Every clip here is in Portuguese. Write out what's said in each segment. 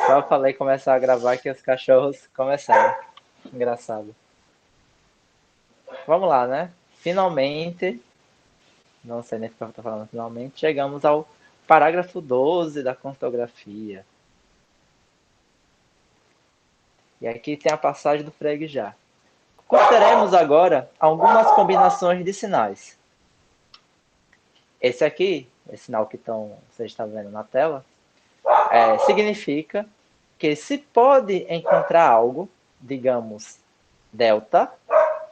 Só falei começar a gravar que os cachorros começaram. Engraçado. Vamos lá, né? Finalmente, não sei nem porque eu tô falando finalmente, chegamos ao parágrafo 12 da contografia. E aqui tem a passagem do Frege já. Consideremos agora algumas combinações de sinais. Esse aqui, esse sinal que vocês estão vendo na tela, significa que se pode encontrar algo, digamos, delta,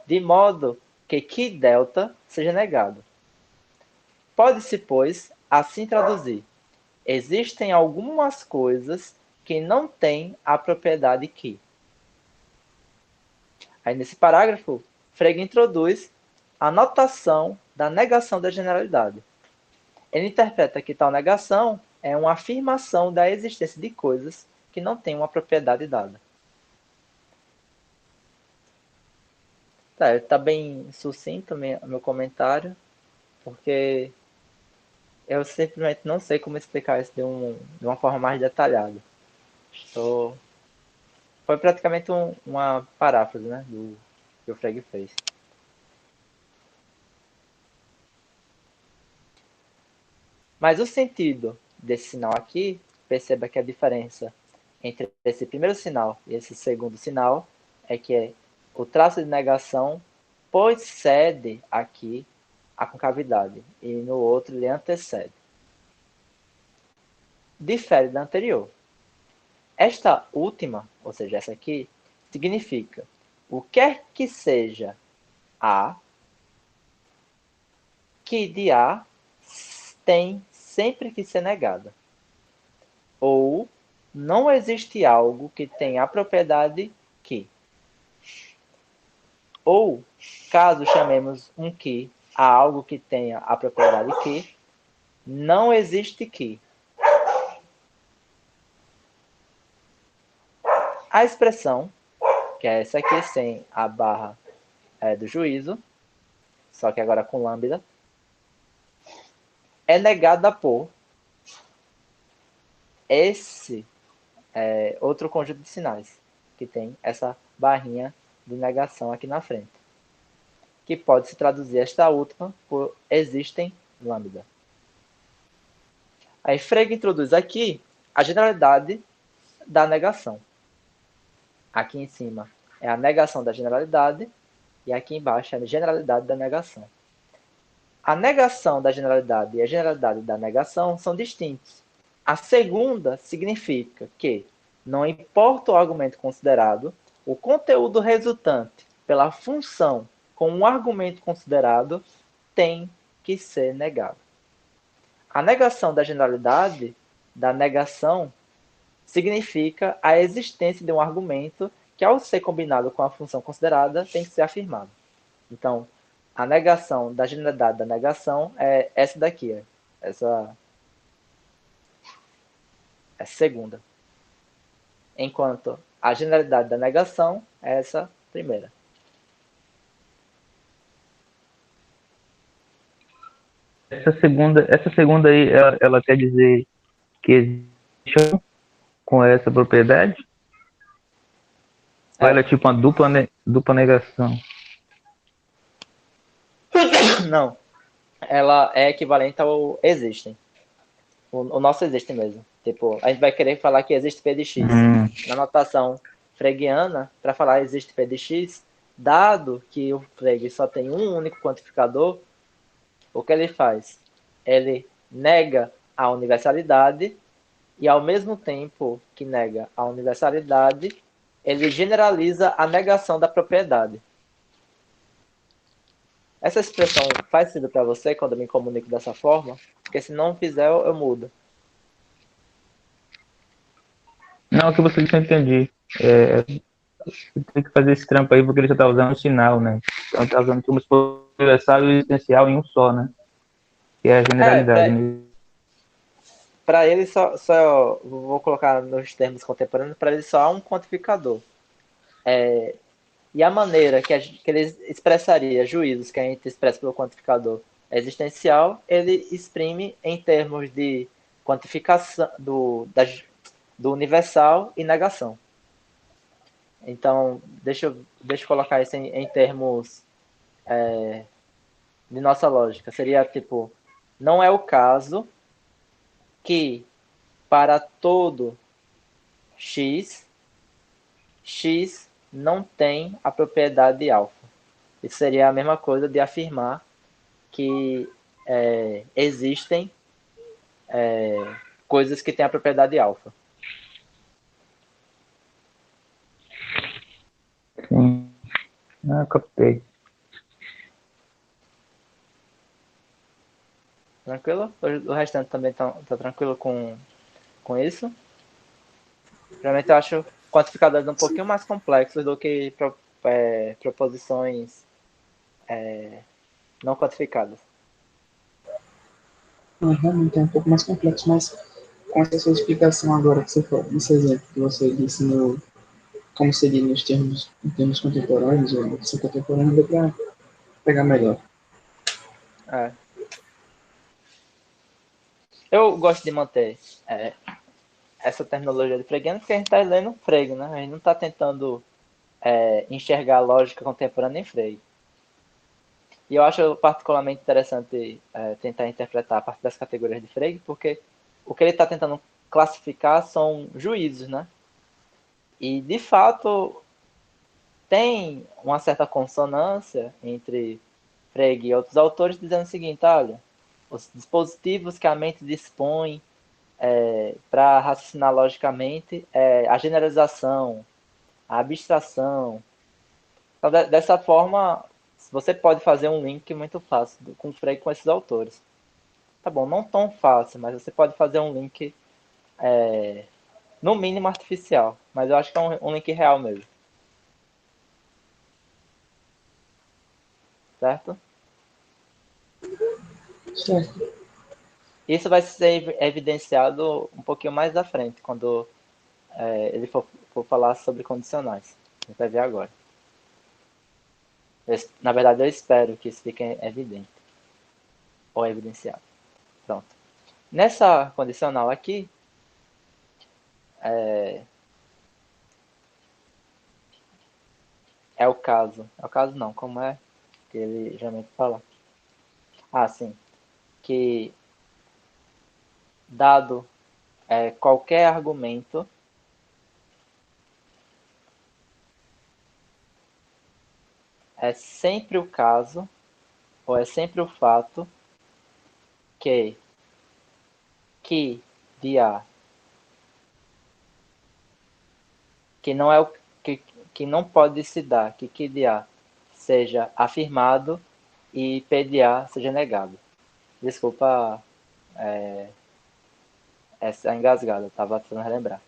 de modo que delta seja negado. Pode-se, pois, assim traduzir. Existem algumas coisas que não têm a propriedade que. Aí nesse parágrafo, Frege introduz a notação da negação da generalidade. Ele interpreta que tal negação é uma afirmação da existência de coisas que não têm uma propriedade dada. Tá bem sucinto meu comentário, porque eu simplesmente não sei como explicar isso de uma forma mais detalhada. Foi praticamente uma paráfrase, né, do que o Frege fez. Mas o sentido desse sinal aqui, perceba que a diferença entre esse primeiro sinal e esse segundo sinal é que o traço de negação precede aqui a concavidade e no outro ele antecede. Difere da anterior. Esta última, ou seja, essa aqui, significa o quer que seja A, que de A tem sempre que ser negada. Ou não existe algo que tenha a propriedade que. Ou, caso chamemos um que a algo que tenha a propriedade que, não existe que. A expressão, que é essa aqui sem a barra do juízo, só que agora com lambda, é negada por esse outro conjunto de sinais, que tem essa barrinha de negação aqui na frente, que pode se traduzir esta última por existem lambda. Aí Frege introduz aqui a generalidade da negação. Aqui em cima é a negação da generalidade e aqui embaixo é a generalidade da negação. A negação da generalidade e a generalidade da negação são distintos. A segunda significa que, não importa o argumento considerado, o conteúdo resultante pela função com o argumento considerado tem que ser negado. A negação da generalidade da negação significa a existência de um argumento que, ao ser combinado com a função considerada, tem que ser afirmado. Então, a negação da generalidade da negação é essa daqui, essa é a segunda. Enquanto a generalidade da negação é essa primeira. Essa segunda aí, ela quer dizer que existe com essa propriedade? Ou ela é tipo uma dupla negação? Não, ela é equivalente ao existem. O nosso existe mesmo. Tipo, a gente vai querer falar que existe P de X. Na notação freguiana, para falar existe P de X, dado que o Frege só tem um único quantificador, o que ele faz? Ele nega a universalidade e, ao mesmo tempo que nega a universalidade, ele generaliza a negação da propriedade. Essa expressão faz sentido para você quando eu me comunico dessa forma? Porque se não fizer, eu mudo. Não, o que você disse eu entendi. Tem que fazer esse trampo aí porque ele já tá usando o sinal, né? Então ele tá usando como se fosse universal e existencial em um só, né? Que é a generalidade, né? Para ele só vou colocar nos termos contemporâneos, para ele só há um quantificador. E a maneira que ele expressaria juízos que a gente expressa pelo quantificador existencial, ele exprime em termos de quantificação, do universal e negação. Então, deixa eu colocar isso em termos de nossa lógica. Seria tipo, não é o caso que para todo x não tem a propriedade alfa. Isso seria a mesma coisa de afirmar que existem coisas que têm a propriedade alfa. Sim. Ah, captei. Tranquilo? O restante também tá tranquilo com isso? Realmente eu acho quantificadores um pouquinho mais complexos do que proposições não quantificadas. Realmente é um pouco mais complexo, mas com essa sua explicação agora que você falou, esse exemplo que você disse no como seria em termos contemporâneos, ou educação contemporânea, deu para pegar melhor. É. Eu gosto de manter essa terminologia de freguiano porque a gente está lendo Frege, né? A gente não está tentando enxergar a lógica contemporânea em Frege. E eu acho particularmente interessante tentar interpretar a partir das categorias de Frege, porque o que ele está tentando classificar são juízos, né? E, de fato, tem uma certa consonância entre Frege e outros autores dizendo o seguinte, olha, os dispositivos que a mente dispõe para raciocinar logicamente a generalização, a abstração. Então, dessa forma, você pode fazer um link muito fácil com Frege com esses autores. Tá bom, não tão fácil, mas você pode fazer um link no mínimo artificial, mas eu acho que é um link real mesmo. Certo? Certo. Isso vai ser evidenciado um pouquinho mais à frente, quando ele for falar sobre condicionais. A gente vai ver agora. Na verdade, eu espero que isso fique evidente. Ou evidenciado. Pronto. Nessa condicional aqui, é o caso. É o caso não, como é que ele geralmente fala? Ah, sim. Que dado qualquer argumento, é sempre o caso, ou é sempre o fato, que de A, que não é o que não pode se dar, que de A seja afirmado e P de A seja negado. Desculpa essa engasgada, estava tentando relembrar.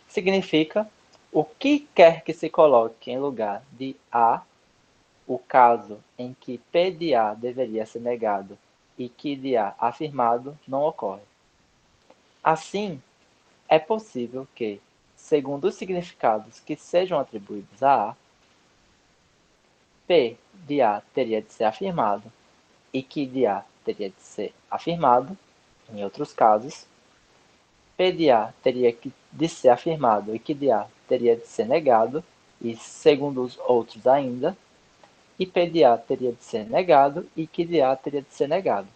Significa o que quer que se coloque em lugar de A, o caso em que P de A deveria ser negado e que de A afirmado não ocorre. Assim, é possível que, segundo os significados que sejam atribuídos a A, P de A teria de ser afirmado e que de A teria de ser afirmado, em outros casos, P de A teria de ser afirmado e que de A teria de ser negado, e segundo os outros ainda, e P de A teria de ser negado e que de A teria de ser negado.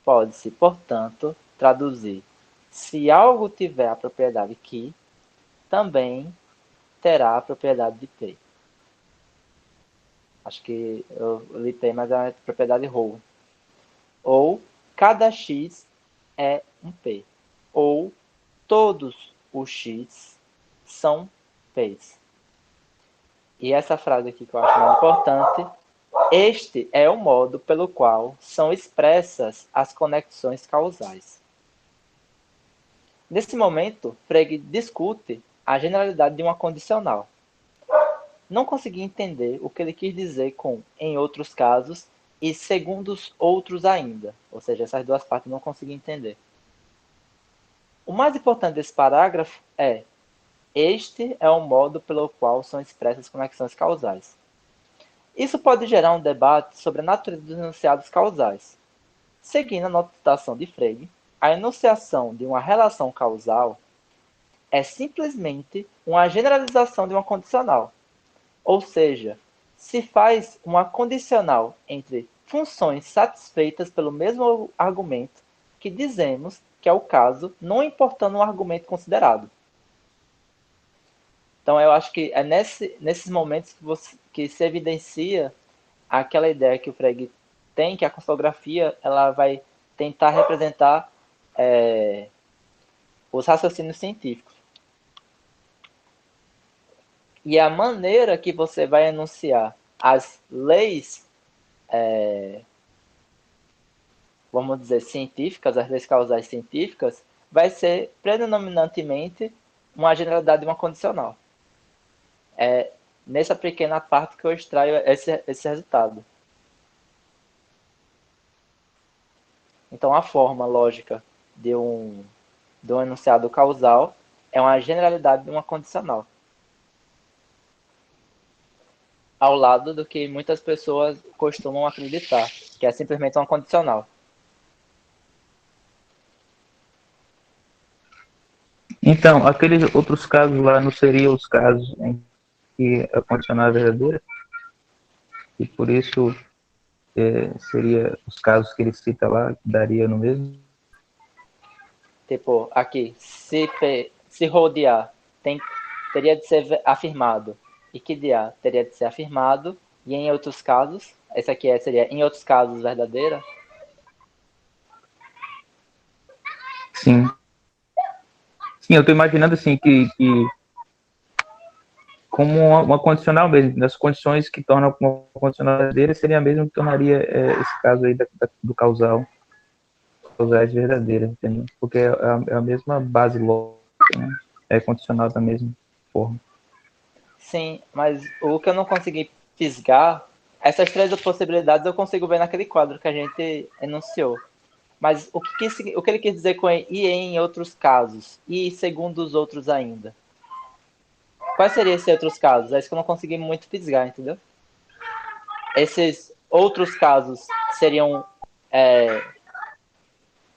Pode-se, portanto, traduzir: se algo tiver a propriedade que, também terá a propriedade de P. Acho que eu li P, mas é a propriedade rho. Ou cada X é um P. Ou todos os X são P's. E essa frase aqui que eu acho mais importante: este é o modo pelo qual são expressas as conexões causais. Nesse momento, Frege discute a generalidade de uma condicional. Não consegui entender o que ele quis dizer com "em outros casos" e "segundo os outros ainda", ou seja, essas duas partes não consegui entender. O mais importante desse parágrafo é: este é o modo pelo qual são expressas conexões causais. Isso pode gerar um debate sobre a natureza dos enunciados causais. Seguindo a notação de Frege, a enunciação de uma relação causal é simplesmente uma generalização de uma condicional. Ou seja, se faz uma condicional entre funções satisfeitas pelo mesmo argumento que dizemos que é o caso, não importando o argumento considerado. Então, eu acho que é nesses momentos que se evidencia aquela ideia que o Frege tem, que a consociografia ela vai tentar representar os raciocínios científicos. E a maneira que você vai enunciar as leis, vamos dizer, científicas, as leis causais científicas, vai ser predominantemente uma generalidade e uma condicional. É nessa pequena parte que eu extraio esse resultado. Então, a forma lógica de um enunciado causal é uma generalidade de uma condicional. Ao lado do que muitas pessoas costumam acreditar, que é simplesmente uma condicional. Então, aqueles outros casos lá não seriam os casos em que a condicional é verdadeira? E por isso seria os casos que ele cita lá, que daria no mesmo? Tipo, aqui, se rodear teria de ser afirmado e que de A teria de ser afirmado, e em outros casos, essa aqui seria em outros casos verdadeira. Sim. Sim, eu estou imaginando assim que como uma condicional mesmo, das condições que tornam uma condicional verdadeira seria a mesma que tornaria esse caso aí do causais verdadeiras, entendeu? Porque é a mesma base lógica, né? É condicional da mesma forma. Sim, mas o que eu não consegui fisgar, essas três possibilidades eu consigo ver naquele quadro que a gente enunciou. Mas o que ele quis dizer com e em outros casos? E segundo os outros ainda? Quais seriam esses outros casos? É isso que eu não consegui muito fisgar, entendeu? Esses outros casos seriam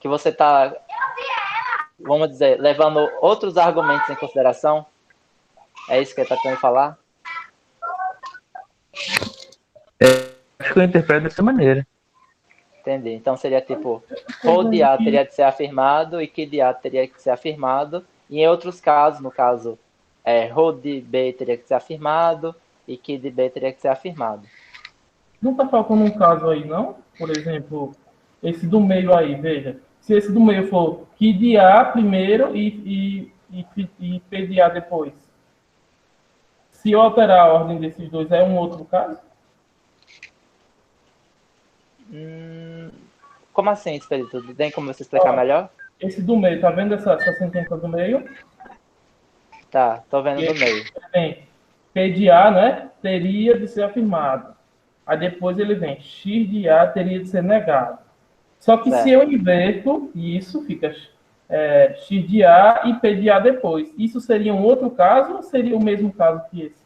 que você está, vamos dizer, levando outros argumentos em consideração? É isso que ele está tentando falar? Acho que eu interpreto dessa maneira. Entendi. Então seria tipo, rho de A teria de ser afirmado e que de A teria que ser afirmado. E em outros casos, no caso, rho de B teria que ser afirmado e que de B teria que ser afirmado. Não está faltando um caso aí, não? Por exemplo, esse do meio aí, veja. Se esse do meio for que de A primeiro e P de A depois. Se eu alterar a ordem desses dois, é um outro caso? Como assim, Expedito? Tem como você explicar Ó, melhor? esse do meio, tá vendo essa sentença do meio? Tá, tô vendo E do aí meio. vem P de A, né? Teria de ser afirmado. Aí depois ele vem X de A teria de ser negado. Só que se eu Certo. inverto isso, fica X de A e P de A depois. Isso seria um outro caso ou seria o mesmo caso que esse?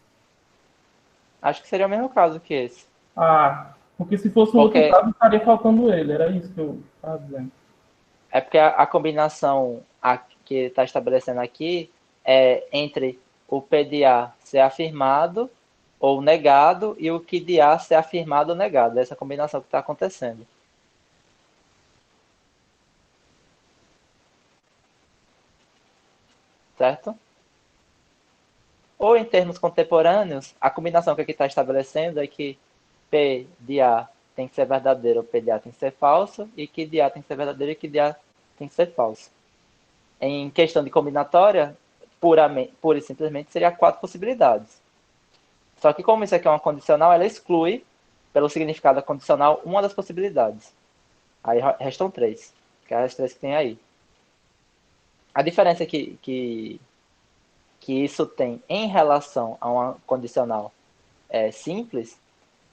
Acho que seria o mesmo caso que esse. Ah, porque se fosse um outro Porque caso, estaria faltando ele. Era isso que eu estava dizendo. é porque a combinação que ele está estabelecendo aqui é entre o P de A ser afirmado ou negado e o que de A ser afirmado ou negado. Essa combinação que está acontecendo. Certo? Ou em termos contemporâneos, a combinação que aqui está estabelecendo é que P de A tem que ser verdadeiro ou P de A tem que ser falso, e que de A tem que ser verdadeiro e que de A tem que ser falso. Em questão de combinatória, pura e simplesmente seria quatro possibilidades. Só que como isso aqui é uma condicional, ela exclui, pelo significado da condicional, uma das possibilidades. Aí restam três, que é as três que tem aí. A diferença que isso tem em relação a uma condicional simples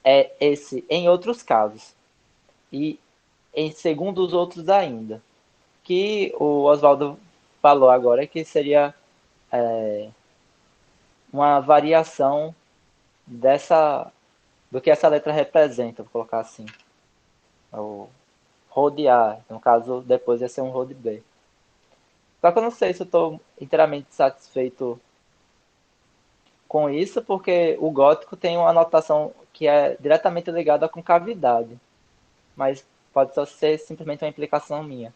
é esse em outros casos. E em segundo os outros ainda. Que o Oswaldo falou agora que seria uma variação do que essa letra representa, vou colocar assim. O rodear, no caso, depois ia ser um road B. Só que eu não sei se eu estou inteiramente satisfeito com isso, porque o gótico tem uma anotação que é diretamente ligada com cavidade, mas pode só ser simplesmente uma implicação minha.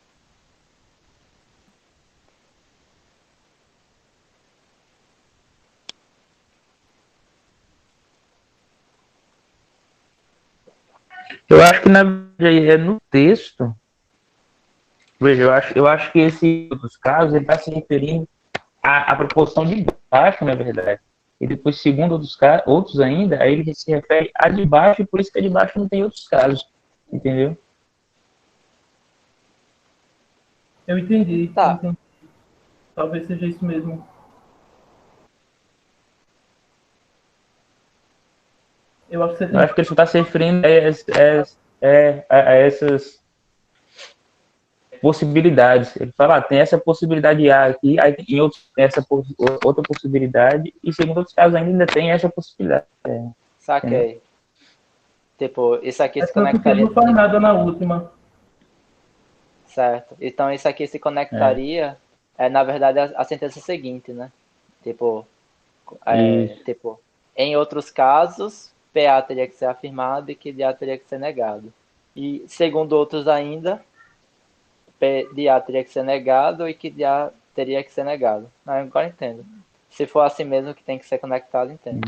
Eu acho que na verdade é no texto. Veja, eu acho que esse dos casos ele está se referindo à proporção de baixo, na verdade. E depois, segundo outros ainda, aí ele se refere a de baixo, e por isso que a de baixo não tem outros casos. Entendeu? Eu entendi, eu Tá, entendi. Talvez seja isso mesmo. Eu acho que você Eu tem. acho que ele só está se referindo a essas possibilidades. Ele fala, tem essa possibilidade A aqui, aí em outros tem essa outra possibilidade, e segundo outros casos ainda tem essa possibilidade. Entendeu? saquei. Tipo, isso aqui É se tanto que ele não conectaria. faz nada na última. Certo. Então isso aqui se É, conectaria, na verdade, a sentença seguinte, né? Tipo, isso. tipo, em outros casos, PA teria que ser afirmado e QDA teria que ser negado. E, segundo outros ainda, PDA teria que ser negado e QDA teria que ser negado. Ah, agora entendo. Se for assim mesmo que tem que ser conectado, entendo.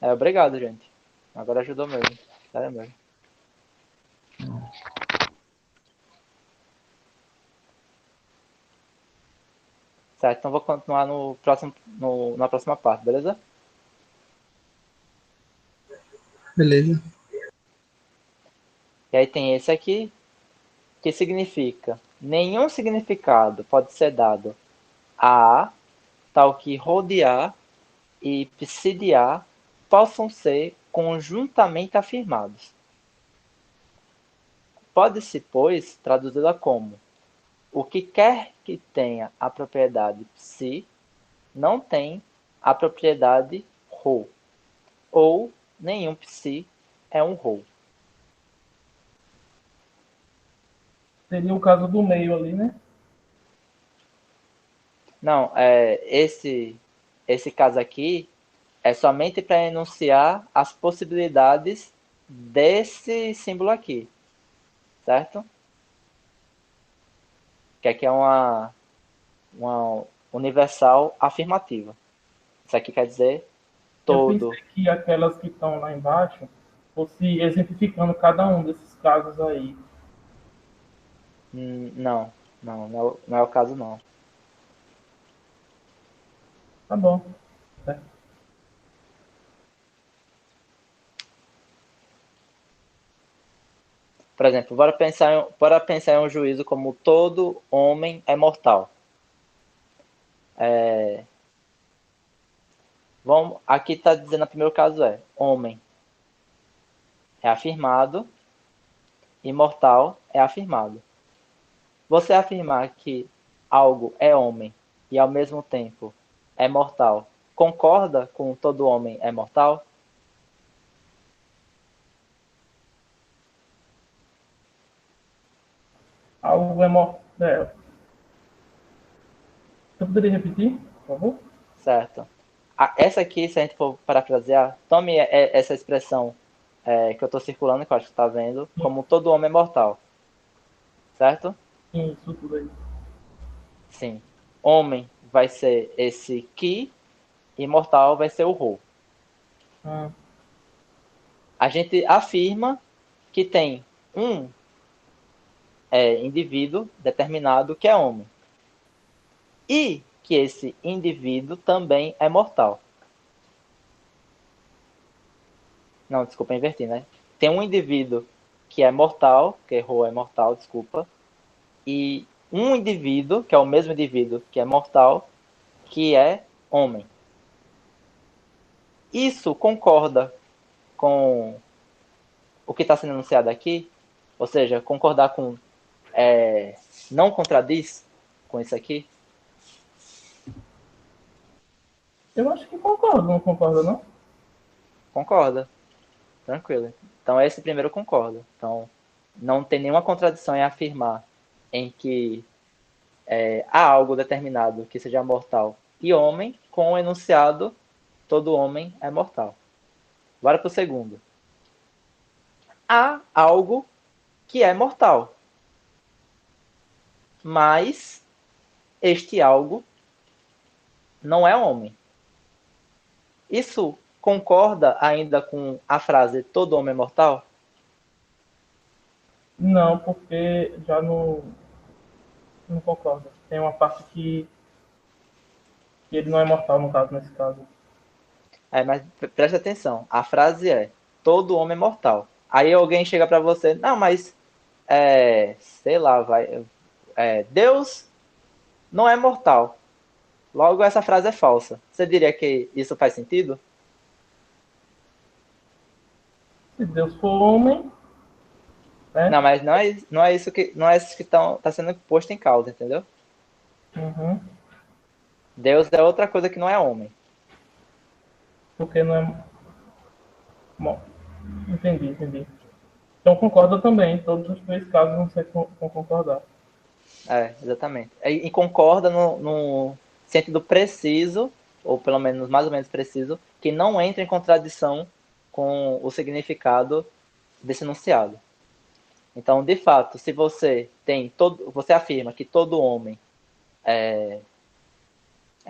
Obrigado, gente. Agora ajudou mesmo. Sério mesmo. Certo, então vou continuar no próximo, na próxima parte, beleza? Beleza. E aí tem esse aqui, que significa: nenhum significado pode ser dado a A, tal que rodear e psidiar possam ser conjuntamente afirmados. Pode-se, pois, traduzi-la como: o que quer que tenha a propriedade psi não tem a propriedade rho, ou nenhum psi é um rho. Seria o caso do meio ali, né? Não, esse caso aqui é somente para enunciar as possibilidades desse símbolo aqui, certo? Que aqui é uma universal afirmativa. Isso aqui quer dizer Eu todo. pensei que aquelas que estão lá embaixo fosse exemplificando cada um desses casos aí. Não, não é o caso não. Tá bom. Certo. Por exemplo, bora pensar em um juízo como todo homem é mortal. Aqui está dizendo, o primeiro caso homem é afirmado, imortal é afirmado. Você afirmar que algo é homem e ao mesmo tempo é mortal, concorda com todo homem é mortal? Algo é mortal. Você poderia repetir, por favor? Certo. Essa aqui, se a gente for parafrasear, tome essa expressão que eu estou circulando, que eu acho que está vendo, como todo homem é mortal. Certo? Sim, isso tudo aí. Sim. Homem vai ser esse que, e mortal vai ser o rho. Ah, A gente afirma que tem um indivíduo determinado que é homem. E que esse indivíduo também é mortal. Não, desculpa, inverti, né? Tem um indivíduo que é mortal, que errou é mortal, desculpa, e um indivíduo, que é o mesmo indivíduo que é mortal, que é homem. Isso concorda com o que está sendo anunciado aqui? Ou seja, concordar com. Não contradiz com isso aqui? eu acho que concordo, não concorda, não? Concorda, tranquilo. Então esse primeiro concorda. Então não tem nenhuma contradição em afirmar em que há algo determinado que seja mortal e homem, com o enunciado todo homem é mortal. Bora para o segundo. Há algo que é mortal, mas este algo não é homem. Isso concorda ainda com a frase todo homem é mortal? Não, porque já não concordo. Tem uma parte que ele não é mortal, no caso, nesse caso. Mas preste atenção, a frase é todo homem é mortal. Aí alguém chega para você, não, mas sei lá, Deus não é mortal. Logo essa frase é falsa. Você diria que isso faz sentido? Se Deus for homem, né? Não, mas não é isso que tá sendo posto em causa, entendeu? Uhum. Deus é outra coisa que não é homem. Porque não é. Bom, entendi. Então concordo também. Todos os três casos não sei com concordar. Exatamente. E concorda no sentido preciso, ou pelo menos mais ou menos preciso, que não entra em contradição com o significado desse enunciado. Então, de fato, se você afirma que todo homem é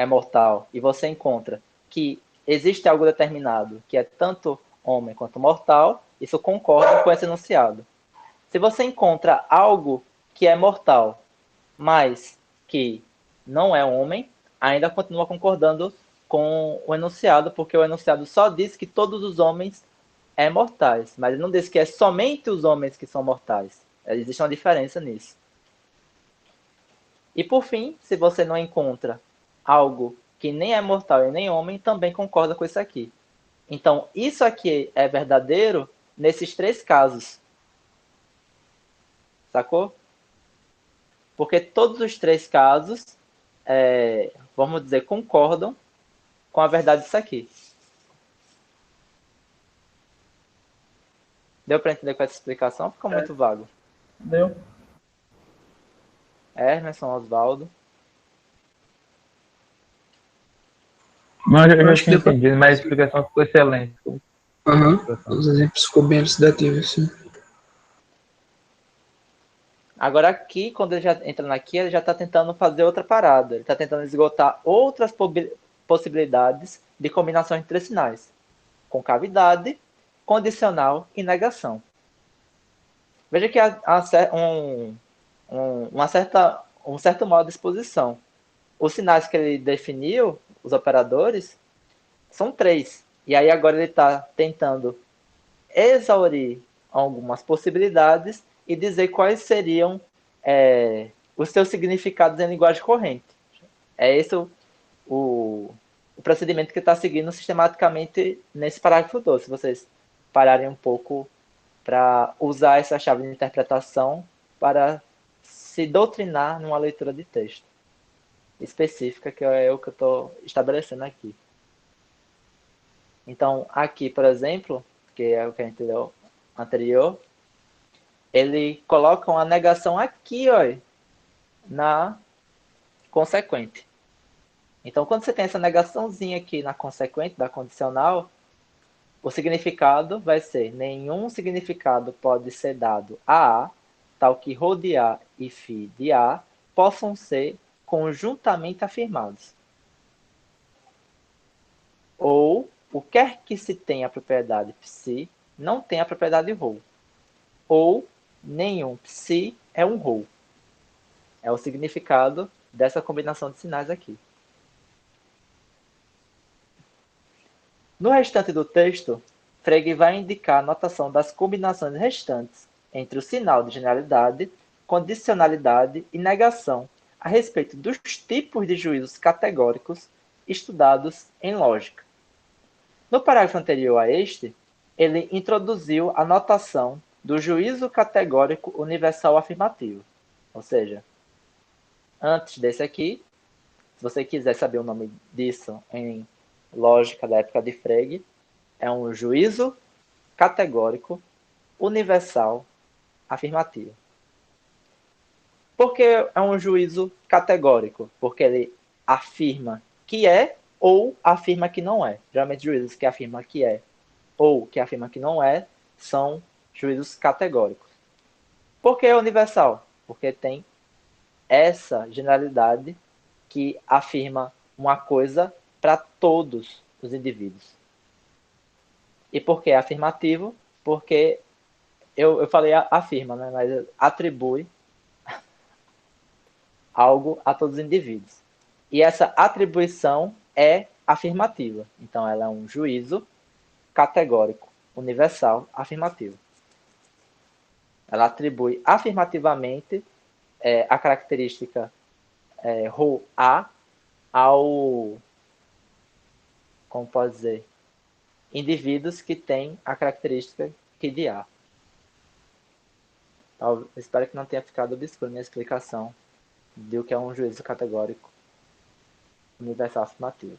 mortal e você encontra que existe algo determinado que é tanto homem quanto mortal, isso concorda com esse enunciado. Se você encontra algo que é mortal, mas que não é homem, ainda continua concordando com o enunciado, porque o enunciado só diz que todos os homens é mortais, mas ele não diz que é somente os homens que são mortais. Existe uma diferença nisso. E por fim, se você não encontra algo que nem é mortal e nem homem, também concorda com isso aqui. Então, isso aqui é verdadeiro nesses três casos. Sacou? Porque todos os três casos, vamos dizer, concordam com a verdade disso aqui. Deu para entender com essa explicação? Ficou muito vago. Deu? Emerson, Osvaldo. Mas eu Eu já acho que tinha deu pra. entendido, mas a explicação ficou excelente. Aham. Os exemplos ficou bem elucidativos, sim. Agora aqui, quando ele já entra aqui, ele já está tentando fazer outra parada. Ele está tentando esgotar outras possibilidades de combinações entre sinais. Concavidade, condicional e negação. Veja que há um certo modo de exposição. Os sinais que ele definiu, os operadores, são três. E aí agora ele está tentando exaurir algumas possibilidades e dizer quais seriam os seus significados em linguagem corrente. É esse o procedimento que está seguindo sistematicamente nesse parágrafo todo. Se vocês pararem um pouco para usar essa chave de interpretação para se doutrinar numa leitura de texto específica, que é o que eu estou estabelecendo aqui. Então, aqui, por exemplo, que é o que a gente deu anterior, ele coloca uma negação aqui, ó, na consequente. Então, quando você tem essa negaçãozinha aqui na consequente da condicional, o significado vai ser: nenhum significado pode ser dado a A, tal que rho de A e φ de A possam ser conjuntamente afirmados. Ou o quer que se tenha a propriedade psi não tem a propriedade rho. Ou nenhum psi é um rho. É o significado dessa combinação de sinais aqui. No restante do texto, Frege vai indicar a notação das combinações restantes entre o sinal de generalidade, condicionalidade e negação a respeito dos tipos de juízos categóricos estudados em lógica. No parágrafo anterior a este, ele introduziu a notação do juízo categórico universal afirmativo. Ou seja, antes desse aqui, se você quiser saber o nome disso em lógica da época de Frege, é um juízo categórico universal afirmativo. Por que é um juízo categórico? Porque ele afirma que é ou afirma que não é. Geralmente, juízos que afirmam que é ou que afirmam que não é são juízos categóricos. Por que é universal? Porque tem essa generalidade que afirma uma coisa para todos os indivíduos. E por que é afirmativo? Porque eu falei afirma, né? Mas atribui algo a todos os indivíduos. E essa atribuição é afirmativa. Então, ela é um juízo categórico, universal, afirmativo. Ela atribui afirmativamente a característica ρ A ao, como pode dizer, indivíduos que têm a característica que de A. Espero que não tenha ficado obscuro minha explicação de o que é um juízo categórico universal afirmativo.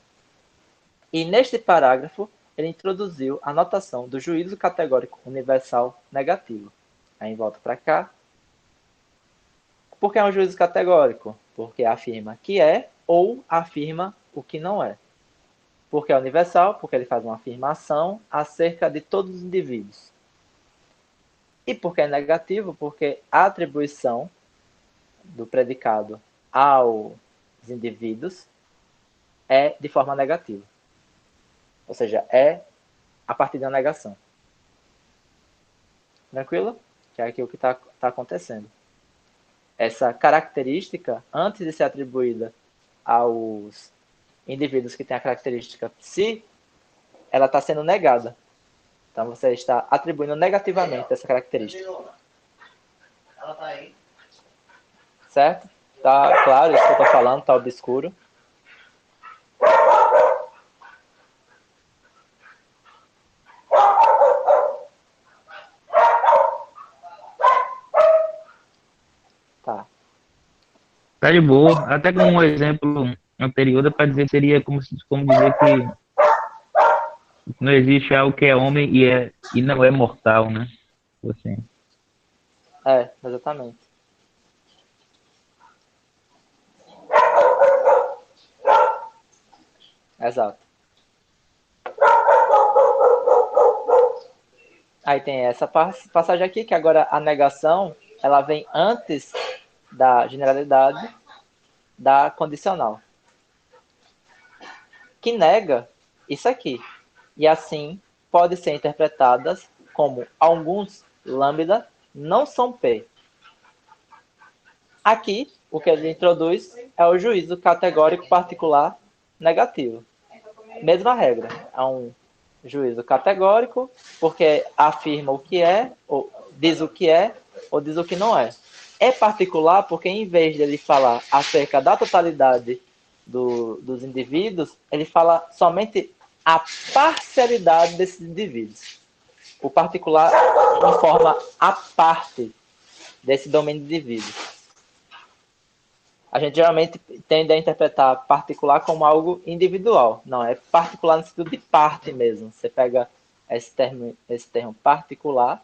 E neste parágrafo, ele introduziu a notação do juízo categórico universal negativo. Aí volta para cá. Por que é um juízo categórico? Porque afirma que é ou afirma o que não é. Porque é universal, porque ele faz uma afirmação acerca de todos os indivíduos. E porque é negativo, porque a atribuição do predicado aos indivíduos é de forma negativa. Ou seja, é a partir da negação. Tranquilo? Que é aqui o que está acontecendo. Essa característica, antes de ser atribuída aos indivíduos que têm a característica psi, ela está sendo negada. Então, você está atribuindo negativamente essa característica. Ela tá aí. Certo? Tá claro isso que eu estou falando, está obscuro. Tá. Tá de boa. Até como um exemplo anterior, dá para dizer que seria como dizer que não existe algo que é homem e não é mortal, né? Assim. Exatamente. Exato. Aí tem essa passagem aqui, que agora a negação, ela vem antes da generalidade da condicional, que nega isso aqui. E assim pode ser interpretadas como alguns lambda não são P. Aqui, o que ele introduz é o juízo categórico particular negativo. Mesma regra. É um juízo categórico, porque afirma o que é, ou diz o que é, ou diz o que não é. É particular porque, em vez de ele falar acerca da totalidade dos indivíduos, ele fala somente a parcialidade desses indivíduos. O particular informa a parte desse domínio de indivíduos. A gente geralmente tende a interpretar particular como algo individual. Não, é particular no sentido de parte mesmo. Você pega esse termo particular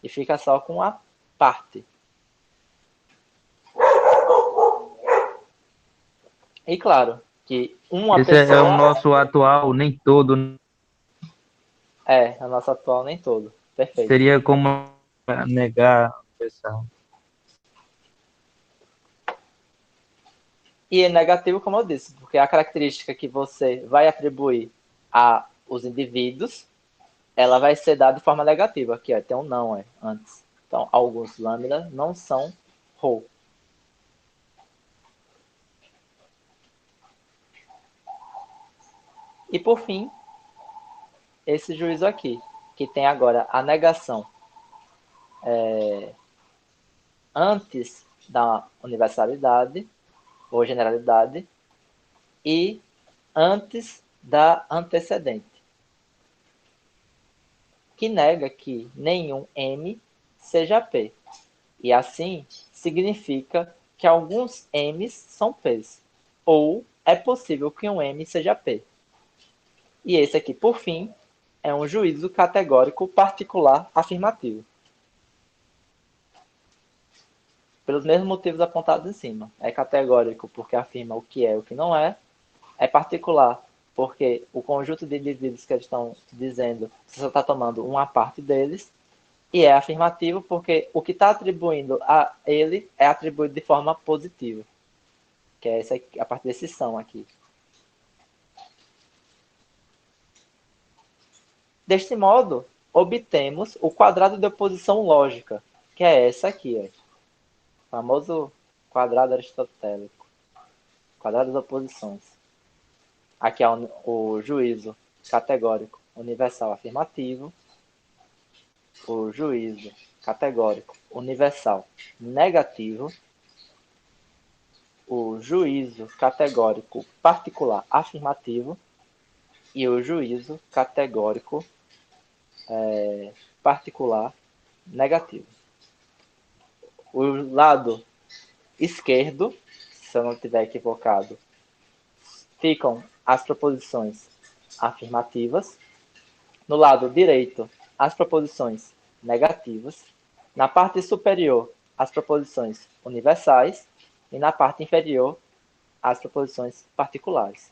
e fica só com a parte. E claro, que uma Esse pessoa... é o nosso atual, nem todo. É o nosso atual nem todo. Perfeito. Seria como negar a pessoa. E é negativo, como eu disse, porque a característica que você vai atribuir aos indivíduos, ela vai ser dada de forma negativa. Aqui, ó, tem um não antes. Então, alguns lambda não são ρ. E, por fim, esse juízo aqui, que tem agora a negação antes da universalidade, ou generalidade, e antes da antecedente, que nega que nenhum M seja P. E assim significa que alguns M's são P's, ou é possível que um M seja P. E esse aqui, por fim, é um juízo categórico particular afirmativo. pelos mesmos motivos apontados em cima. É categórico porque afirma o que é e o que não é. É particular porque o conjunto de indivíduos que eles estão dizendo, você só está tomando uma parte deles. E é afirmativo porque o que está atribuindo a ele é atribuído de forma positiva. Que é essa aqui, a parte desse são aqui. Deste modo, obtemos o quadrado de oposição lógica, que é essa aqui, ó. O famoso quadrado aristotélico. Quadrado de oposições. Aqui é o juízo categórico universal afirmativo. O juízo categórico universal negativo. O juízo categórico particular afirmativo e o juízo categórico particular negativo. O lado esquerdo, se eu não estiver equivocado, ficam as proposições afirmativas. No lado direito, as proposições negativas. Na parte superior, as proposições universais. E na parte inferior, as proposições particulares.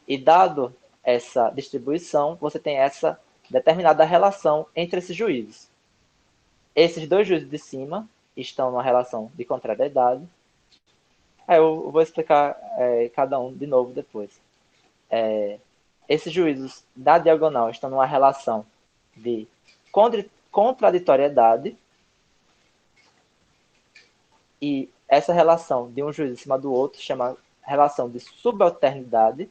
E dado essa distribuição, você tem essa determinada relação entre esses juízos. Esses dois juízos de cima estão numa relação de contrariedade. Eu vou explicar cada um de novo depois. Esses juízos da diagonal estão numa relação de contraditoriedade. E essa relação de um juízo em cima do outro chama relação de subalternidade.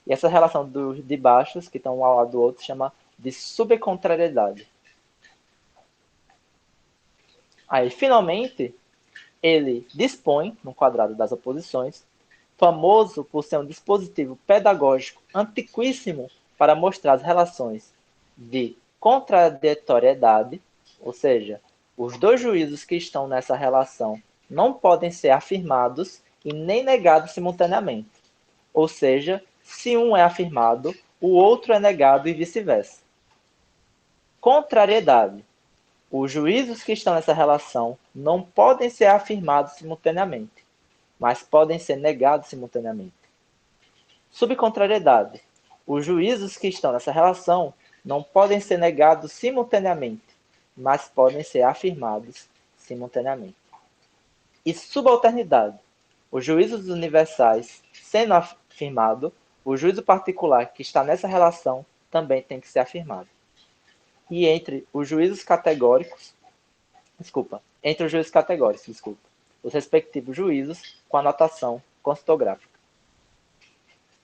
E essa relação dos de baixos, que estão um ao lado do outro, chama de subcontrariedade. Aí, finalmente, ele dispõe, no quadrado das oposições, famoso por ser um dispositivo pedagógico antiquíssimo para mostrar as relações de contraditoriedade, ou seja, os dois juízos que estão nessa relação não podem ser afirmados e nem negados simultaneamente. Ou seja, se um é afirmado, o outro é negado e vice-versa. Contrariedade. Os juízos que estão nessa relação não podem ser afirmados simultaneamente, mas podem ser negados simultaneamente. Subcontrariedade. Os juízos que estão nessa relação não podem ser negados simultaneamente, mas podem ser afirmados simultaneamente. E subalternidade. Os juízos universais sendo afirmado, o juízo particular que está nessa relação também tem que ser afirmado. E entre os juízos categóricos, os respectivos juízos com a notação constográfica.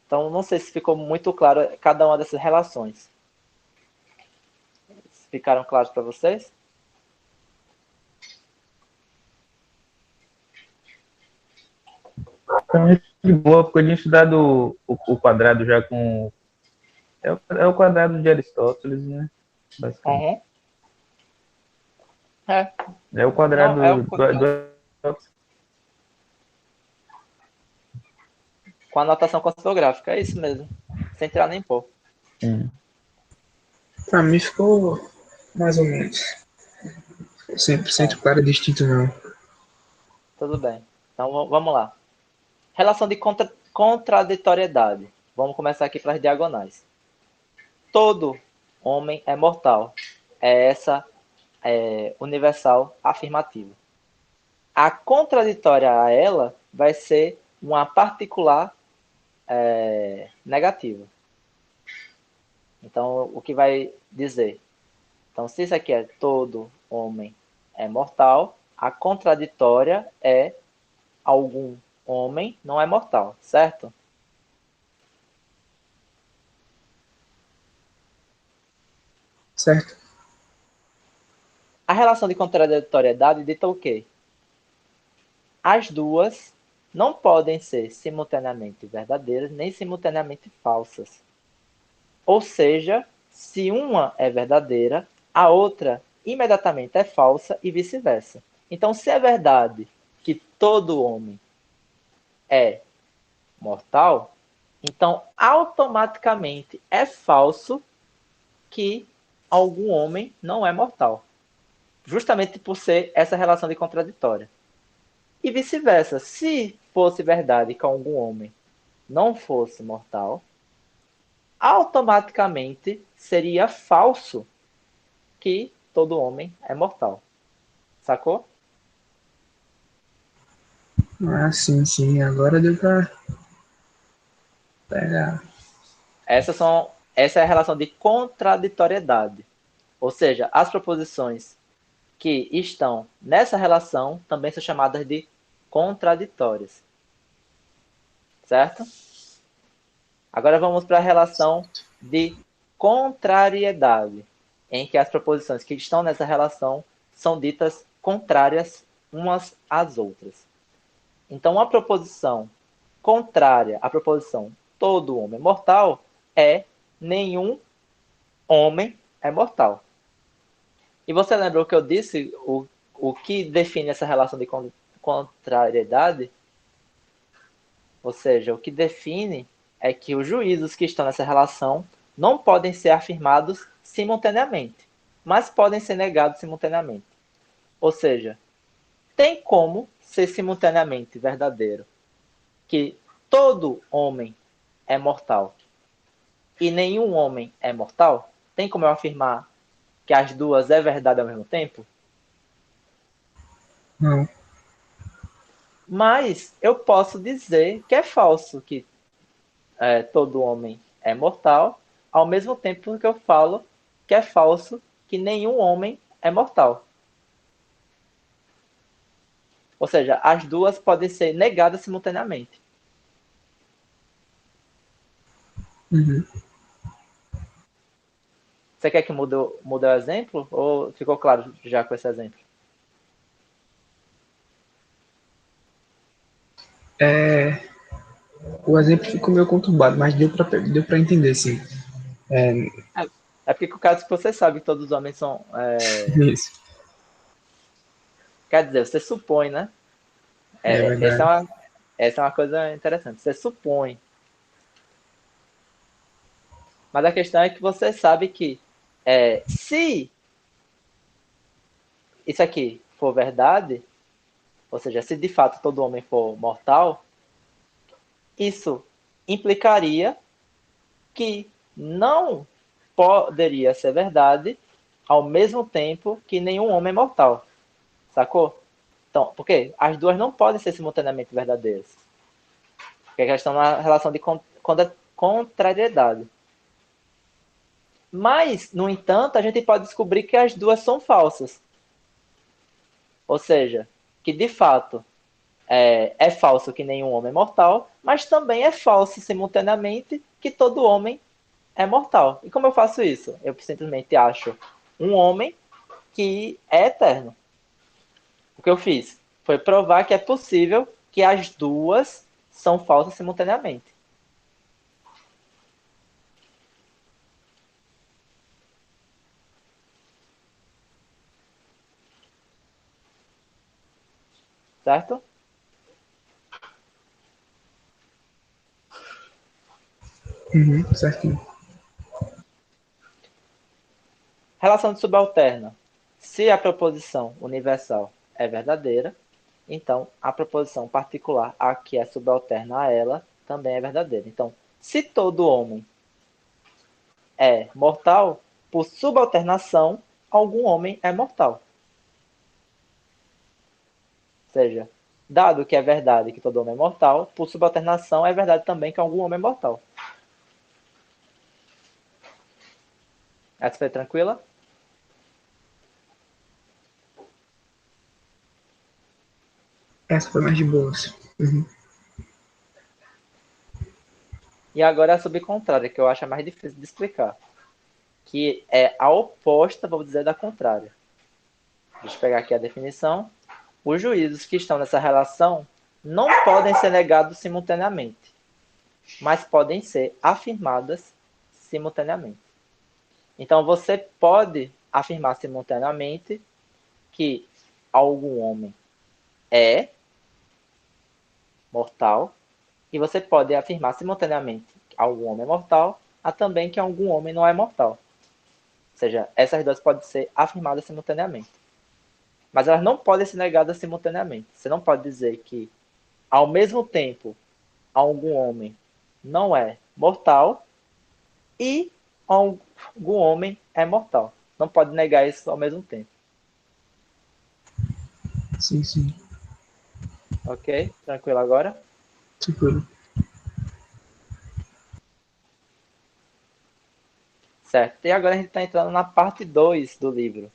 Então, não sei se ficou muito claro cada uma dessas relações. Ficaram claros para vocês? Então, de boa, porque eu tinha estudado o quadrado já com... É o quadrado de Aristóteles, né? Basicamente. É o quadrado com a notação constográfica, é isso mesmo. Sem tirar nem pôr. Pra mim ficou mais ou menos. 100% claro e distinto não. Tudo bem. Então vamos lá. Relação de contraditoriedade. Vamos começar aqui para as diagonais. Todo homem é mortal. É essa universal afirmativa. A contraditória a ela vai ser uma particular negativa. Então, o que vai dizer? Então, se isso aqui é todo homem é mortal, a contraditória é algum homem não é mortal, certo? Certo. A relação de contraditoriedade dita o quê? As duas não podem ser simultaneamente verdadeiras nem simultaneamente falsas. Ou seja, se uma é verdadeira, a outra imediatamente é falsa e vice-versa. Então, se é verdade que todo homem é mortal, então automaticamente é falso que algum homem não é mortal. justamente por ser essa relação de contraditória. E vice-versa, se fosse verdade que algum homem não fosse mortal, automaticamente seria falso que todo homem é mortal. Sacou? Ah, sim, sim. Agora deu pra pegar. Essa é a relação de contraditoriedade. Ou seja, as proposições que estão nessa relação também são chamadas de contraditórias. Certo? Agora vamos para a relação de contrariedade, em que as proposições que estão nessa relação são ditas contrárias umas às outras. Então, a proposição contrária à proposição todo homem é mortal é nenhum homem é mortal. E você lembrou que eu disse o que define essa relação de contrariedade? Ou seja, o que define é que os juízos que estão nessa relação não podem ser afirmados simultaneamente, mas podem ser negados simultaneamente. Ou seja, tem como ser simultaneamente verdadeiro que todo homem é mortal e nenhum homem é mortal? Tem como eu afirmar que as duas é verdade ao mesmo tempo? Não. Mas eu posso dizer que é falso que todo homem é mortal, ao mesmo tempo que eu falo que é falso que nenhum homem é mortal. Ou seja, as duas podem ser negadas simultaneamente. Uhum. Você quer que mude o exemplo? Ou ficou claro já com esse exemplo? O exemplo ficou meio conturbado, mas deu pra entender, sim. É porque, no caso que você sabe que todos os homens são. Isso. Quer dizer, você supõe, né? É verdade. Essa é uma coisa interessante. Você supõe. Mas a questão é que você sabe que se isso aqui for verdade, ou seja, se de fato todo homem for mortal, isso implicaria que não poderia ser verdade ao mesmo tempo que nenhum homem é mortal. Sacou? Então, por quê? As duas não podem ser simultaneamente verdadeiras. Porque elas estão na relação de contrariedade. Mas, no entanto, a gente pode descobrir que as duas são falsas. Ou seja, que de fato é falso que nenhum homem é mortal, mas também é falso simultaneamente que todo homem é mortal. E como eu faço isso? Eu simplesmente acho um homem que é eterno. O que eu fiz foi provar que é possível que as duas são falsas simultaneamente. Certo? Uhum, certinho. Relação de subalterna. Se a proposição universal é verdadeira, então a proposição particular a que é subalterna a ela também é verdadeira. Então, se todo homem é mortal, por subalternação, algum homem é mortal. Ou seja, dado que é verdade que todo homem é mortal, por subalternação é verdade também que algum homem é mortal. Essa foi tranquila? Essa foi mais de boas. Uhum. E agora a subcontrária, que eu acho a mais difícil de explicar. Que é a oposta, vamos dizer, da contrária. Deixa eu pegar aqui a definição. Os juízos que estão nessa relação não podem ser negados simultaneamente, mas podem ser afirmadas simultaneamente. Então, você pode afirmar simultaneamente que algum homem é mortal, e você pode afirmar simultaneamente que algum homem é mortal, a também que algum homem não é mortal. Ou seja, essas duas podem ser afirmadas simultaneamente. mas elas não podem ser negadas simultaneamente. Você não pode dizer que, ao mesmo tempo, algum homem não é mortal e algum homem é mortal. Não pode negar isso ao mesmo tempo. Sim, sim. Ok? Tranquilo agora? Tranquilo. Certo. E agora a gente está entrando na parte 2 do livro,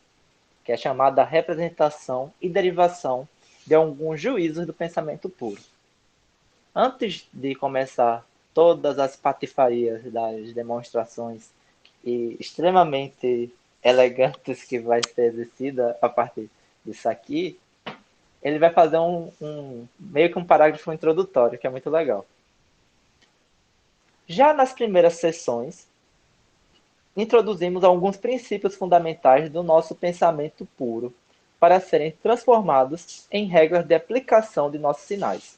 que é chamada Representação e Derivação de alguns juízos do pensamento puro. Antes de começar todas as patifarias das demonstrações e extremamente elegantes que vai ser exercida a partir disso aqui, ele vai fazer meio que um parágrafo introdutório, que é muito legal. Já nas primeiras sessões, introduzimos alguns princípios fundamentais do nosso pensamento puro para serem transformados em regras de aplicação de nossos sinais.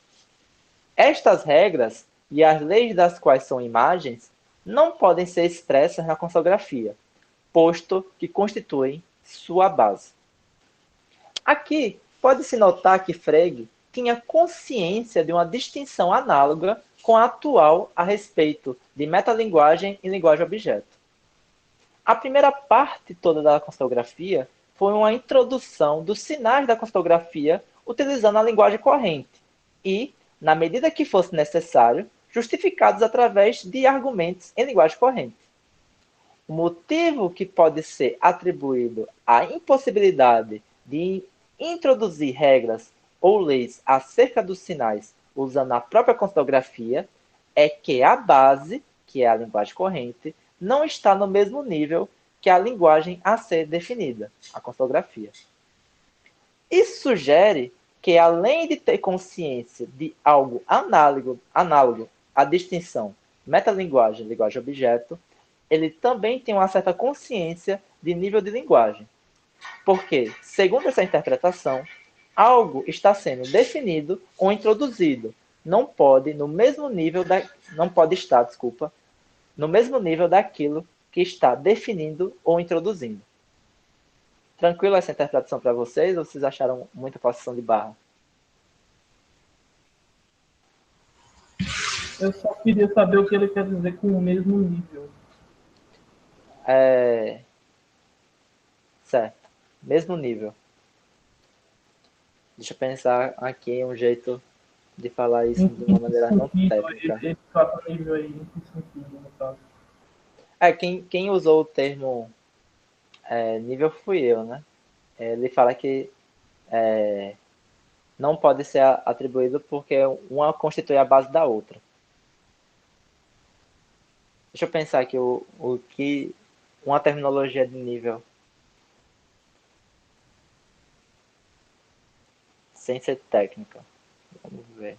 Estas regras, e as leis das quais são imagens, não podem ser expressas na consografia, posto que constituem sua base. Aqui, pode-se notar que Frege tinha consciência de uma distinção análoga com a atual a respeito de metalinguagem e linguagem-objeto. A primeira parte toda da constelografia foi uma introdução dos sinais da constelografia utilizando a linguagem corrente e, na medida que fosse necessário, justificados através de argumentos em linguagem corrente. O motivo que pode ser atribuído à impossibilidade de introduzir regras ou leis acerca dos sinais usando a própria constelografia é que a base, que é a linguagem corrente, não está no mesmo nível que a linguagem a ser definida, a constelografia. Isso sugere que, além de ter consciência de algo análogo à distinção metalinguagem e linguagem-objeto, ele também tem uma certa consciência de nível de linguagem. Porque, segundo essa interpretação, algo está sendo definido ou introduzido. Não pode estar, no mesmo nível daquilo que está definindo ou introduzindo. Tranquilo essa interpretação para vocês ou vocês acharam muita posição de barra? Eu só queria saber o que ele quer dizer com o mesmo nível. Certo. Mesmo nível. Deixa eu pensar aqui em um jeito de falar isso de uma maneira não técnica. Esse fato nível aí, em que sentido, no caso? Quem usou o termo nível fui eu, né? Ele fala que não pode ser atribuído porque uma constitui a base da outra. Deixa eu pensar aqui o que uma terminologia de nível sem ser técnica. Vamos ver.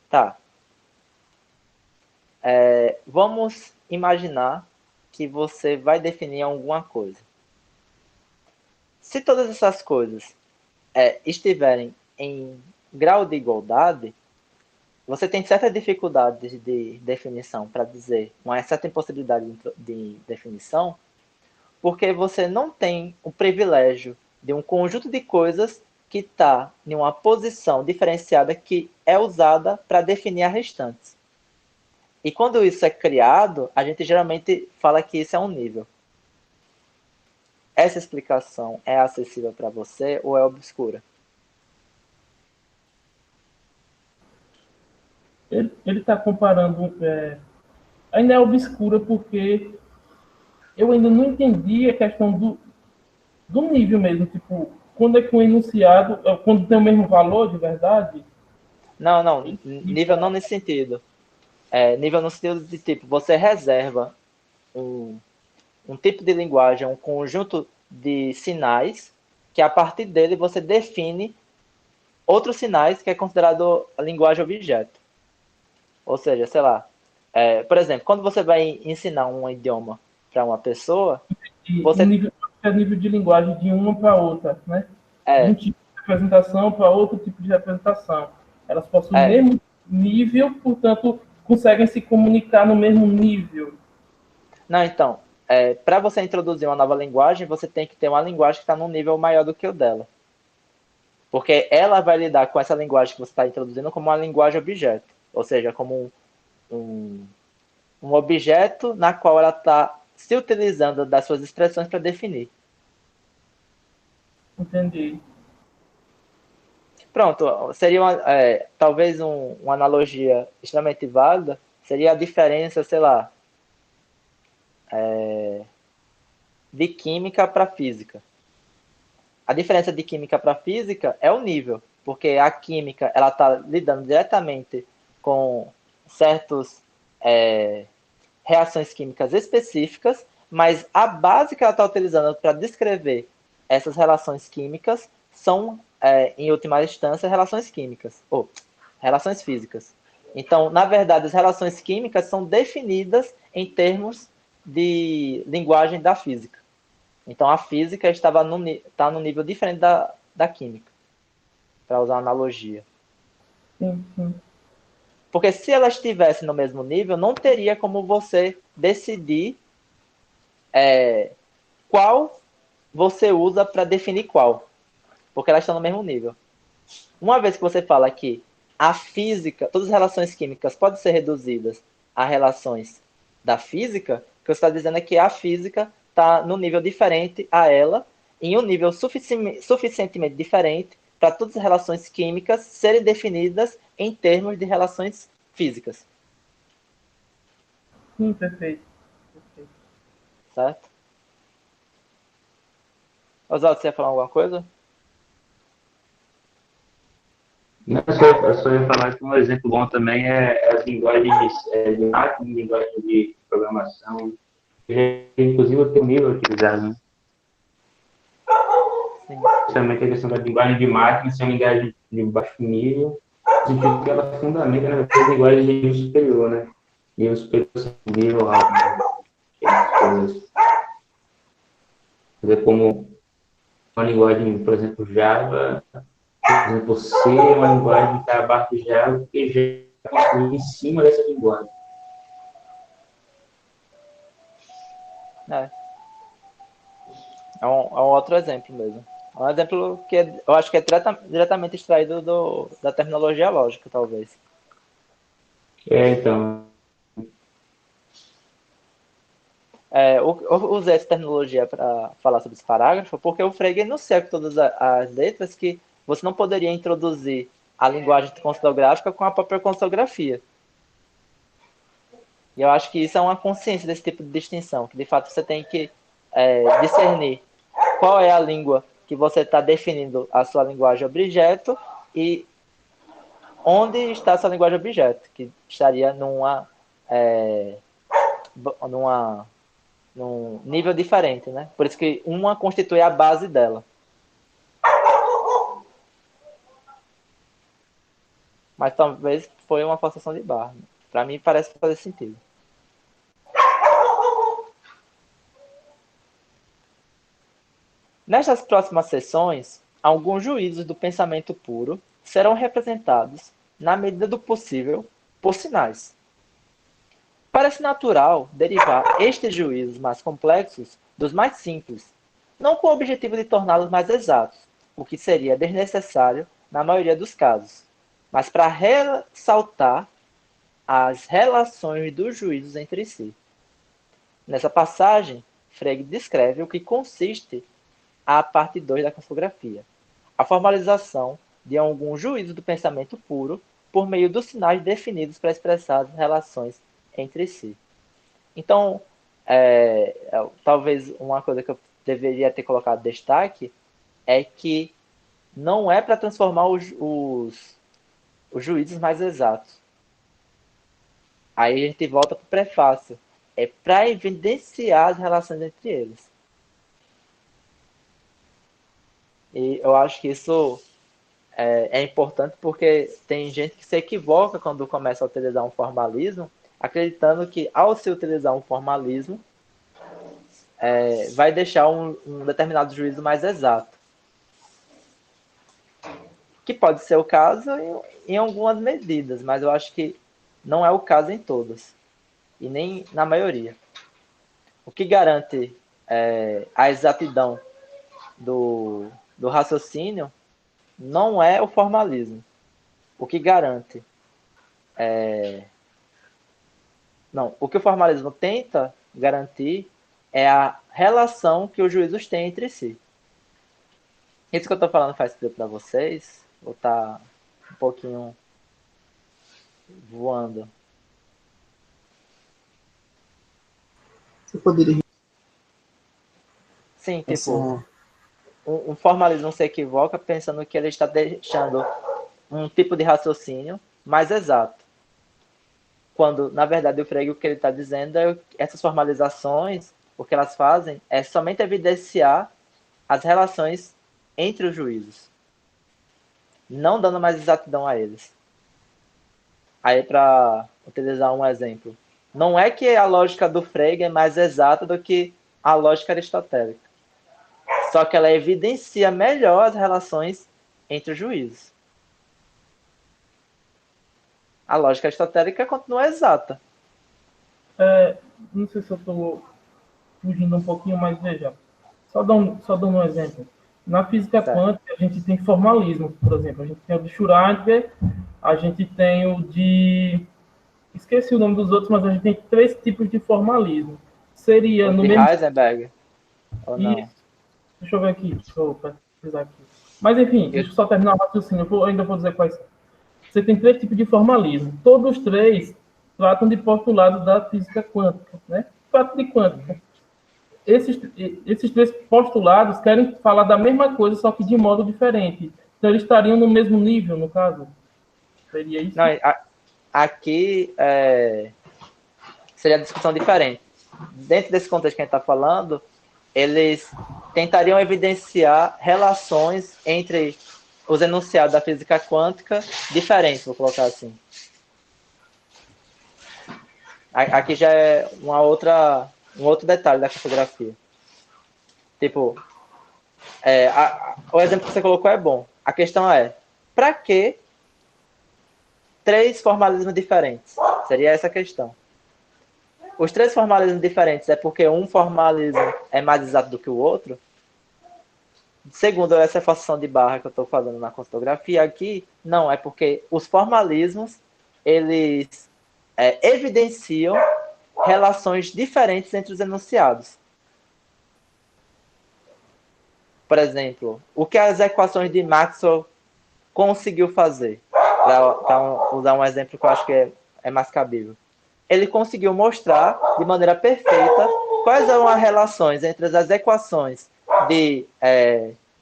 Tá. Vamos imaginar que você vai definir alguma coisa. Se todas essas coisas estiverem em grau de igualdade, você tem certas dificuldades de definição para dizer uma certa impossibilidade de definição, porque você não tem o privilégio de um conjunto de coisas que está em uma posição diferenciada que é usada para definir as restantes. E quando isso é criado, a gente geralmente fala que isso é um nível. Essa explicação é acessível para você ou é obscura? Ele está comparando... ainda é obscura porque eu ainda não entendi a questão do nível mesmo. Tipo, quando é que um enunciado... Quando tem o mesmo valor de verdade... Não. Nível não nesse sentido. Nível no sentido de tipo, você reserva um tipo de linguagem, um conjunto de sinais, que a partir dele você define outros sinais que é considerado a linguagem objeto. Ou seja, sei lá, por exemplo, quando você vai ensinar um idioma para uma pessoa, você... nível de linguagem de uma para outra, né? De um tipo de representação para outro tipo de representação. Elas possuem o mesmo nível, portanto, conseguem se comunicar no mesmo nível. Não, então, para você introduzir uma nova linguagem, você tem que ter uma linguagem que está num nível maior do que o dela. Porque ela vai lidar com essa linguagem que você está introduzindo como uma linguagem objeto. Ou seja, como um objeto na qual ela está se utilizando das suas expressões para definir. Entendi. Pronto, seria talvez uma analogia extremamente válida, seria a diferença, sei lá, de química para física. A diferença de química para física é o nível, porque a química ela está lidando diretamente com certas reações químicas específicas, mas a base que ela está utilizando para descrever essas relações químicas são, em última instância, relações químicas, ou relações físicas. Então, na verdade, as relações químicas são definidas em termos de linguagem da física. Então, a física está num nível diferente da química, para usar uma analogia. Sim, sim. Porque se ela estivesse no mesmo nível, não teria como você decidir qual você usa para definir qual. Porque elas estão no mesmo nível. Uma vez que você fala que a física, todas as relações químicas podem ser reduzidas a relações da física, o que você está dizendo é que a física está no nível diferente a ela, em um nível suficientemente diferente para todas as relações químicas serem definidas em termos de relações físicas. Sim, perfeito. Certo? Oswaldo, você ia falar alguma coisa? Não, eu só ia falar que um exemplo bom também é as linguagens de máquina, linguagem de programação. Inclusive, eu tenho um nível utilizado, né? Sim. Justamente a questão da linguagem de máquina ser uma linguagem de baixo nível, no sentido que ela fundamenta, na verdade, a linguagem de nível superior, né? Nível superior, nível alto, né? Quer dizer, como uma linguagem, por exemplo, Java, por exemplo, C é uma linguagem que está abaixo de Java, porque já é construída em cima dessa linguagem. É um outro exemplo mesmo. É um exemplo que eu acho que é diretamente extraído da terminologia lógica, talvez. Então, Eu usei essa terminologia para falar sobre esse parágrafo porque o Frege enuncia com todas as letras que você não poderia introduzir a linguagem consonográfica com a própria consonografia. E eu acho que isso é uma consciência desse tipo de distinção, que de fato você tem que discernir qual é a língua que você está definindo a sua linguagem objeto e onde está a sua linguagem objeto, que estaria num nível diferente, né? Por isso que uma constitui a base dela. Mas talvez foi uma forçação de barra. Para mim parece fazer sentido. Nestas próximas sessões, alguns juízos do pensamento puro serão representados, na medida do possível, por sinais. Parece natural derivar estes juízos mais complexos dos mais simples, não com o objetivo de torná-los mais exatos, o que seria desnecessário na maioria dos casos, mas para ressaltar as relações dos juízos entre si. Nessa passagem, Frege descreve o que consiste a parte 2 da consografia, a formalização de algum juízo do pensamento puro por meio dos sinais definidos para expressar as relações entre si. Então, talvez uma coisa que eu deveria ter colocado destaque é que não é para transformar os juízos mais exatos. Aí a gente volta para o prefácio. É para evidenciar as relações entre eles. E eu acho que isso é importante porque tem gente que se equivoca quando começa a utilizar um formalismo, acreditando que ao se utilizar um formalismo, vai deixar um determinado juízo mais exato. Que pode ser o caso em algumas medidas, mas eu acho que não é o caso em todas. E nem na maioria. o que garante a exatidão do raciocínio não é o formalismo. O que garante não, o que o formalismo tenta garantir é a relação que os juízos têm entre si. Isso que eu estou falando faz sentido para vocês? Ou tá um pouquinho voando? Você poderia Sim, tipo, essa... um formalismo se equivoca pensando que ele está deixando um tipo de raciocínio mais exato. Quando, na verdade, o Frege, o que ele está dizendo é que essas formalizações, o que elas fazem é somente evidenciar as relações entre os juízos, não dando mais exatidão a eles. Aí, para utilizar um exemplo, não é que a lógica do Frege é mais exata do que a lógica aristotélica, só que ela evidencia melhor as relações entre os juízos. A lógica aristotélica continua exata. Não sei se eu estou fugindo um pouquinho, mas veja, só dando um exemplo. Na física quântica, a gente tem formalismo, por exemplo. A gente tem o de Schrödinger, a gente tem o de... Esqueci o nome dos outros, mas a gente tem 3 tipos de formalismo. Seria O no de mesmo... Heisenberg, ou não? Isso. Deixa eu ver aqui. Deixa eu pesquisar aqui. Mas, enfim, deixa eu só terminar o raciocínio. Eu ainda vou dizer quais. Você tem 3 tipos de formalismo. Todos os 3 tratam de postulados da física quântica, né? Tratam de quântica. Esses 3 postulados querem falar da mesma coisa, só que de modo diferente. Então, eles estariam no mesmo nível, no caso? Seria isso? Não, aqui seria a discussão diferente. Dentro desse contexto que a gente está falando, eles tentariam evidenciar relações entre os enunciados da física quântica diferentes, vou colocar assim. Aqui já é um outro detalhe da cartografia. Tipo, o exemplo que você colocou é bom. A questão é, para que 3 formalismos diferentes? Seria essa a questão. Os 3 formalismos diferentes é porque um formalismo é mais exato do que o outro? Segundo essa forçação de barra que eu estou fazendo na cartografia aqui, não, é porque os formalismos, eles evidenciam relações diferentes entre os enunciados. Por exemplo, o que as equações de Maxwell conseguiu fazer? Para usar um exemplo que eu acho que é mais cabível. Ele conseguiu mostrar de maneira perfeita quais são as relações entre as equações de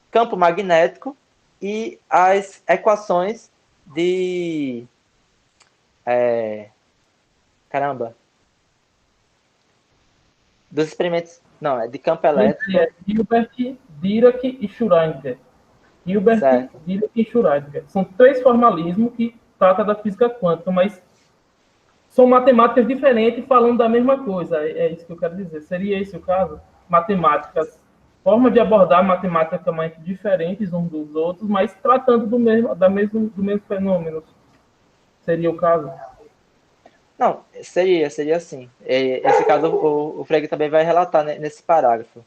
campo magnético e as equações de... dos experimentos... Não, é de campo elétrico. Hilbert, Dirac e Schrödinger. Hilbert, Certo. Dirac e Schrödinger. São 3 formalismos que tratam da física quântica, mas são matemáticas diferentes falando da mesma coisa. É isso que eu quero dizer. Seria esse o caso? Matemáticas, forma de abordar matematicamente diferentes uns dos outros, mas tratando do mesmo fenômeno. Seria o caso? Não, seria assim. Esse caso o Frege também vai relatar nesse parágrafo.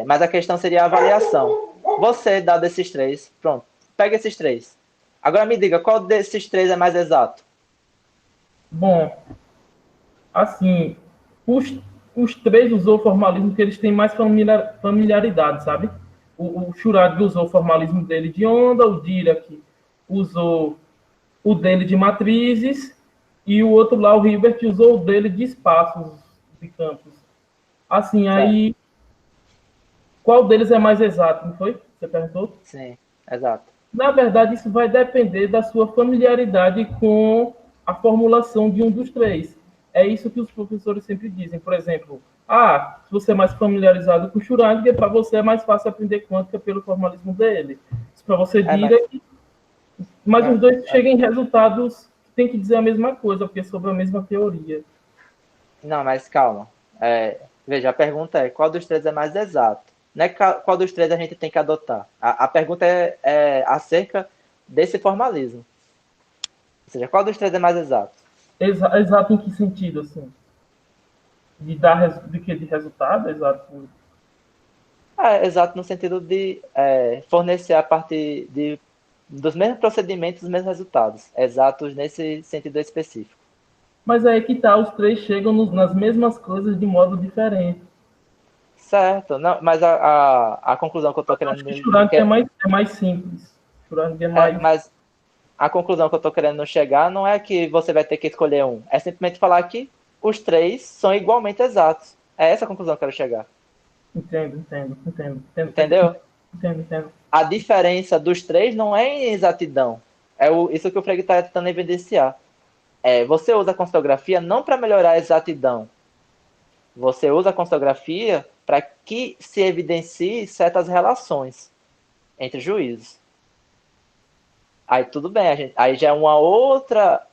Mas a questão seria a avaliação. Você, dado esses 3, pronto, pega esses 3. Agora me diga, qual desses 3 é mais exato? Bom, assim, os 3 usou o formalismo porque eles têm mais familiaridade, sabe? O Schrödinger usou o formalismo dele de onda, o Dirac usou o dele de matrizes, e o outro lá, o Hilbert, usou o dele de espaços, de campos. Assim, Certo. aí, qual deles é mais exato, não foi? Você perguntou? Sim, exato. Na verdade, isso vai depender da sua familiaridade com a formulação de um dos 3. É isso que os professores sempre dizem. Por exemplo, se você é mais familiarizado com Schrödinger, para você é mais fácil aprender quântica pelo formalismo dele. Se para você Dirac, mas os dois chegam em resultados que tem que dizer a mesma coisa, porque é sobre a mesma teoria. Não, mas calma. Veja, a pergunta é qual dos 3 é mais exato? Não é qual dos 3 a gente tem que adotar. A pergunta é acerca desse formalismo. Ou seja, qual dos 3 é mais exato? Exato em que sentido, assim? De dar de que de resultado, exato. Exato, no sentido de fornecer a partir dos mesmos procedimentos, os mesmos resultados. Exatos nesse sentido específico. Mas aí que tá, os três chegam nas mesmas coisas de modo diferente. Certo, não, mas a conclusão que eu estou Acho querendo. que Schrödinger é mais simples. Schrödinger é mais. Mas a conclusão que eu estou querendo chegar não é que você vai ter que escolher um. É simplesmente falar que os três são igualmente exatos. É essa a conclusão que eu quero chegar. Entendo. Entendeu? Entendo. A diferença dos três não é em exatidão. Isso que o Frege está tentando evidenciar. Você usa a constografia não para melhorar a exatidão. Você usa a constografia para que se evidencie certas relações entre juízos. Aí tudo bem, aí já é uma outra,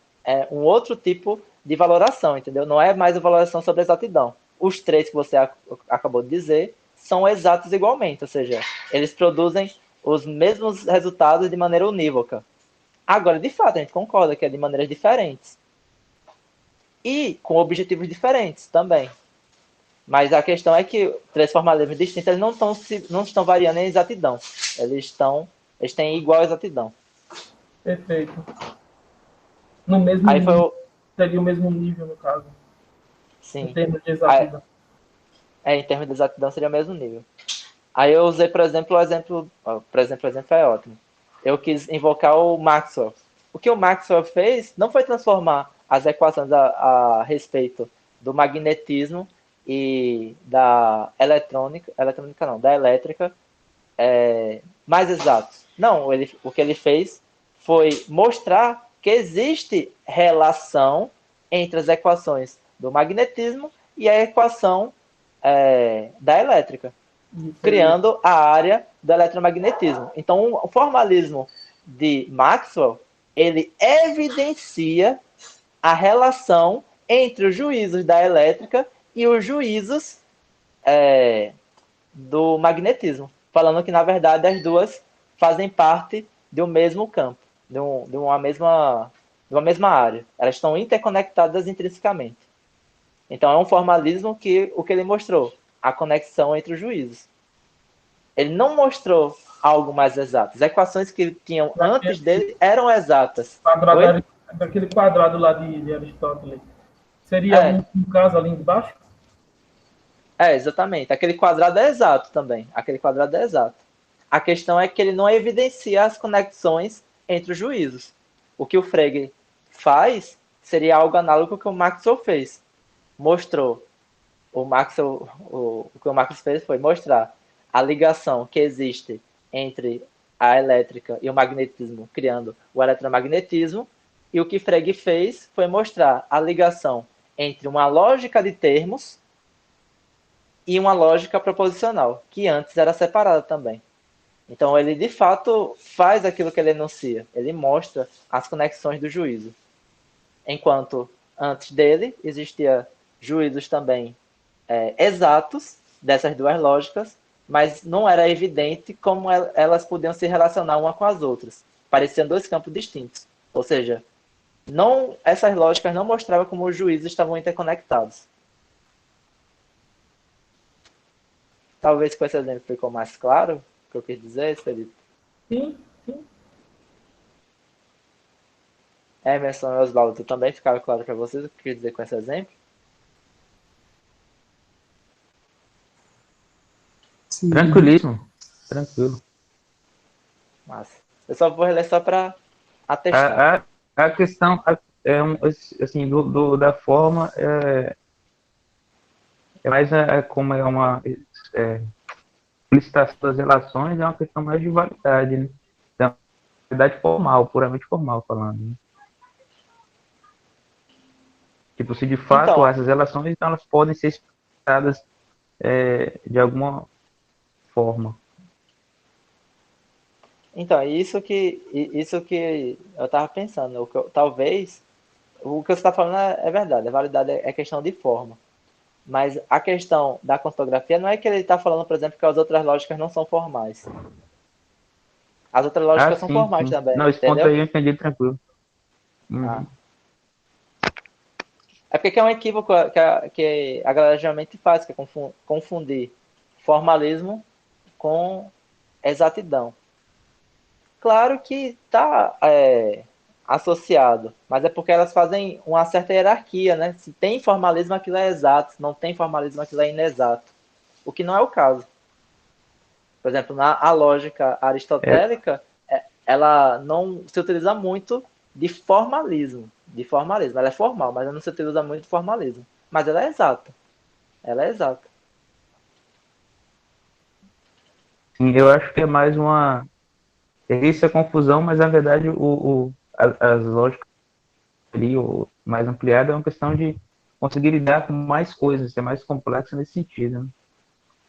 um outro tipo de valoração, entendeu? Não é mais a valoração sobre exatidão. Os três que você acabou de dizer são exatos igualmente, ou seja, eles produzem os mesmos resultados de maneira unívoca. Agora, de fato, a gente concorda que é de maneiras diferentes. E com objetivos diferentes também. Mas a questão é que três formalismos distintos eles não estão variando em exatidão. Eles têm igual exatidão. Perfeito. No mesmo Aí nível. Seria o mesmo nível, no caso. Em Sim. termos de exatidão. Em termos de exatidão seria o mesmo nível. Aí eu usei, por exemplo, o exemplo é ótimo. Eu quis invocar o Maxwell. O que o Maxwell fez não foi transformar as equações a respeito do magnetismo e da da elétrica mais exatos. Não, o que ele fez foi mostrar que existe relação entre as equações do magnetismo e a equação da elétrica, criando a área do eletromagnetismo. Então, o formalismo de Maxwell, ele evidencia a relação entre os juízos da elétrica e os juízos do magnetismo, falando que, na verdade, as duas fazem parte do mesmo campo, de uma mesma área. Elas estão interconectadas intrinsecamente. Então, é um formalismo que o que ele mostrou, a conexão entre os juízos. Ele não mostrou algo mais exato. As equações que tinham antes dele eram exatas. Daquele quadrado lá de Aristóteles. Seria um caso ali embaixo? Exatamente. Aquele quadrado é exato também. Aquele quadrado é exato. A questão é que ele não evidencia as conexões entre os juízos. O que o Frege faz seria algo análogo ao que o Maxwell fez. Mostrou. O que o Maxwell fez foi mostrar a ligação que existe entre a elétrica e o magnetismo, criando o eletromagnetismo. E o que Frege fez foi mostrar a ligação entre uma lógica de termos e uma lógica proposicional, que antes era separada também. Então, ele de fato faz aquilo que ele enuncia. Ele mostra as conexões do juízo. Enquanto antes dele existia juízos também exatos dessas duas lógicas, mas não era evidente como elas podiam se relacionar uma com as outras. Pareciam dois campos distintos. Ou seja, essas lógicas não mostravam como os juízos estavam interconectados. Talvez com esse exemplo ficou mais claro o que eu quis dizer, Felipe. Sim. Emerson e Oswaldo, também ficaram claro para vocês o que eu quis dizer com esse exemplo? Sim. Tranquilíssimo. Tranquilo. Massa. Eu só vou reler só para atestar. A questão assim, da forma é mais como é uma licitação das relações, é uma questão mais de validade, né? Então, validade formal, puramente formal falando. Né? Tipo, se de fato Então, essas relações, então elas podem ser explicadas de alguma forma. Então, isso que eu estava pensando. Talvez o que você está falando é verdade. A validade é questão de forma. Mas a questão da constografia não é que ele está falando, por exemplo, que as outras lógicas não são formais. As outras lógicas são Sim, formais sim. também, Não, esse ponto entendeu? aí eu entendi tranquilo. Uhum. É porque é um equívoco que a galera geralmente faz, que é confundir formalismo com exatidão. Claro que está associado, mas é porque elas fazem uma certa hierarquia, né? Se tem formalismo, aquilo é exato. Se não tem formalismo, aquilo é inexato. O que não é o caso. Por exemplo, a lógica É, aristotélica, ela não se utiliza muito de formalismo. De formalismo. Ela é formal, mas ela não se utiliza muito de formalismo. Mas ela é exata. Ela é exata. eu acho que é mais uma. Isso é confusão, mas na verdade as lógicas ali, o mais ampliado, é uma questão de conseguir lidar com mais coisas, ser mais complexo nesse sentido, né?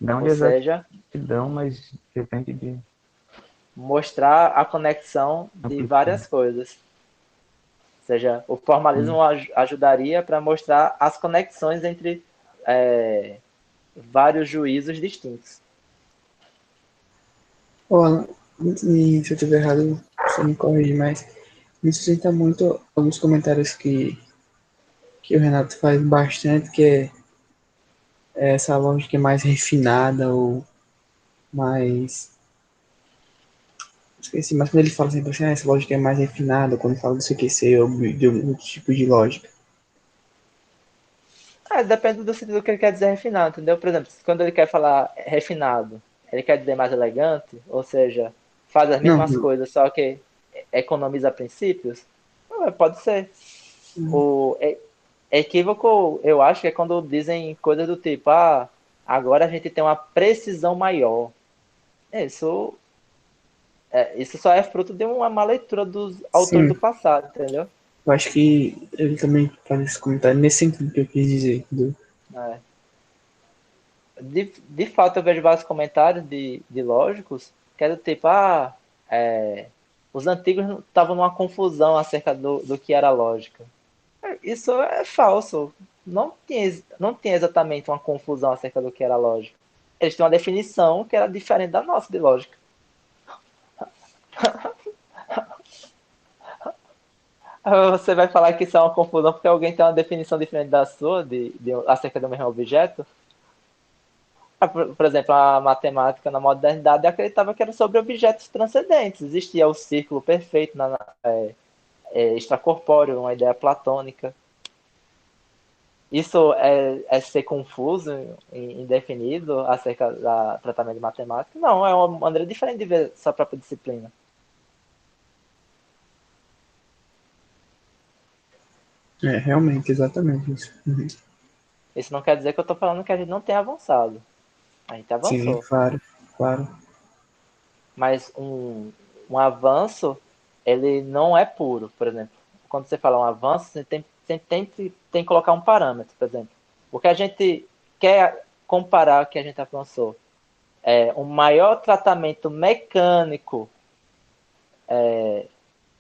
Não Ou de seja, exatidão, mas de repente de mostrar a conexão de amplitude. várias coisas. Ou seja, o formalismo Sim. ajudaria para mostrar as conexões entre vários juízos distintos. Ó, Alan, se eu estiver errado, você me corrige, mas me sustenta muito alguns comentários que o Renato faz bastante, que é essa lógica mais refinada ou mais. Esqueci, mas quando ele fala sempre assim, essa lógica é mais refinada, quando fala do CQC ou de algum tipo de lógica. Depende do sentido que ele quer dizer refinado, entendeu? Por exemplo, quando ele quer falar refinado, ele quer dizer mais elegante, ou seja, faz as Não, mesmas coisas, só que economiza princípios. Pode ser. O equívoco, eu acho que é quando dizem coisas do tipo, agora a gente tem uma precisão maior. Isso, isso só é fruto de uma má leitura dos autores do sim, passado, entendeu? eu acho que ele também faz esse comentário nesse sentido que eu quis dizer. Entendeu? É. De fato, eu vejo vários comentários de lógicos que é do tipo, os antigos estavam numa confusão acerca do que era lógica. Isso é falso. Não tinha exatamente uma confusão acerca do que era lógica. Eles têm uma definição que era diferente da nossa de lógica. Você vai falar que isso é uma confusão porque alguém tem uma definição diferente da sua acerca do mesmo objeto? Por exemplo, a matemática na modernidade acreditava que era sobre objetos transcendentes. Existia o círculo perfeito extracorpóreo, uma ideia platônica. Isso é ser confuso, indefinido acerca do tratamento de matemática? Não, é uma maneira diferente de ver sua própria disciplina. É, realmente, exatamente isso. Uhum. Isso não quer dizer que eu estou falando que a gente não tem avançado. A gente Sim, avançou. claro, claro. Mas um avanço, ele não é puro, por exemplo. Quando você fala um avanço, você tem que colocar um parâmetro, por exemplo. O que a gente quer comparar que a gente avançou é um maior tratamento mecânico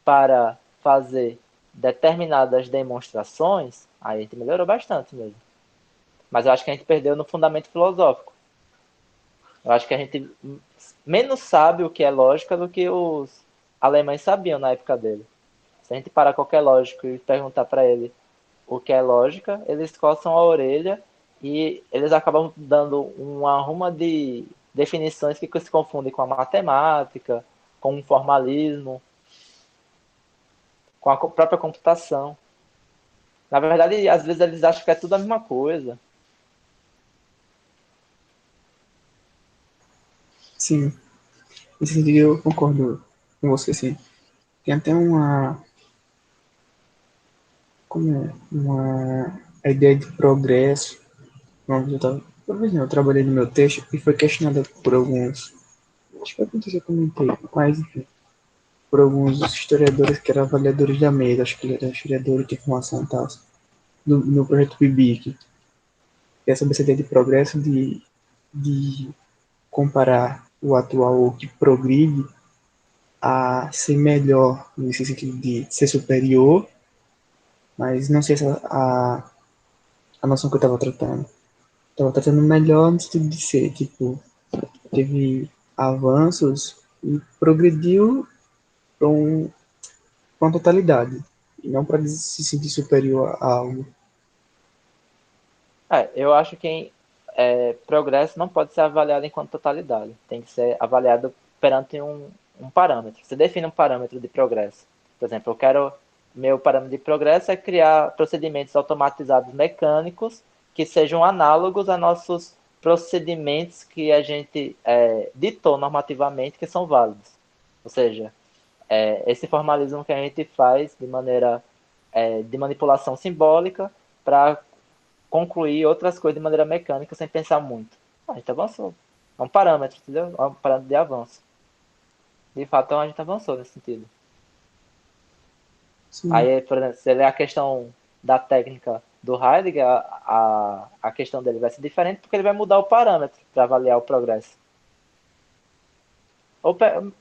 para fazer determinadas demonstrações, aí a gente melhorou bastante mesmo. Mas eu acho que a gente perdeu no fundamento filosófico. Eu acho que a gente menos sabe o que é lógica do que os alemães sabiam na época dele. Se a gente parar qualquer lógico e perguntar para ele o que é lógica, eles coçam a orelha e eles acabam dando uma ruma de definições que se confundem com a matemática, com o formalismo, com a própria computação. Na verdade, às vezes eles acham que é tudo a mesma coisa. Sim, nesse sentido eu concordo com você, sim. Tem até uma a ideia de progresso. Eu trabalhei no meu texto e foi questionada por alguns, acho que foi que eu comentei, mas enfim, por alguns historiadores que eram avaliadores da mesa, acho que ele era historiador de informação e tal, no projeto BIBIC, que é sobre essa ideia de progresso de comparar o atual ou que progride a ser melhor, nesse sentido de ser superior, mas não sei se a noção que eu estava tratando. Estava tratando melhor no sentido de ser, tipo, teve avanços e progrediu para uma totalidade, e não para se sentir superior a algo. Eu acho que progresso não pode ser avaliado enquanto totalidade. Tem que ser avaliado perante um parâmetro. Você define um parâmetro de progresso. Por exemplo, meu parâmetro de progresso é criar procedimentos automatizados mecânicos que sejam análogos a nossos procedimentos que a gente ditou normativamente que são válidos. Ou seja, esse formalismo que a gente faz de maneira de manipulação simbólica para concluir outras coisas de maneira mecânica sem pensar muito. A gente avançou. É um parâmetro, entendeu? É um parâmetro de avanço. De fato, a gente avançou nesse sentido. Sim. Aí, por exemplo, você lê a questão da técnica do Heidegger, a questão dele vai ser diferente porque ele vai mudar o parâmetro para avaliar o progresso. Ou,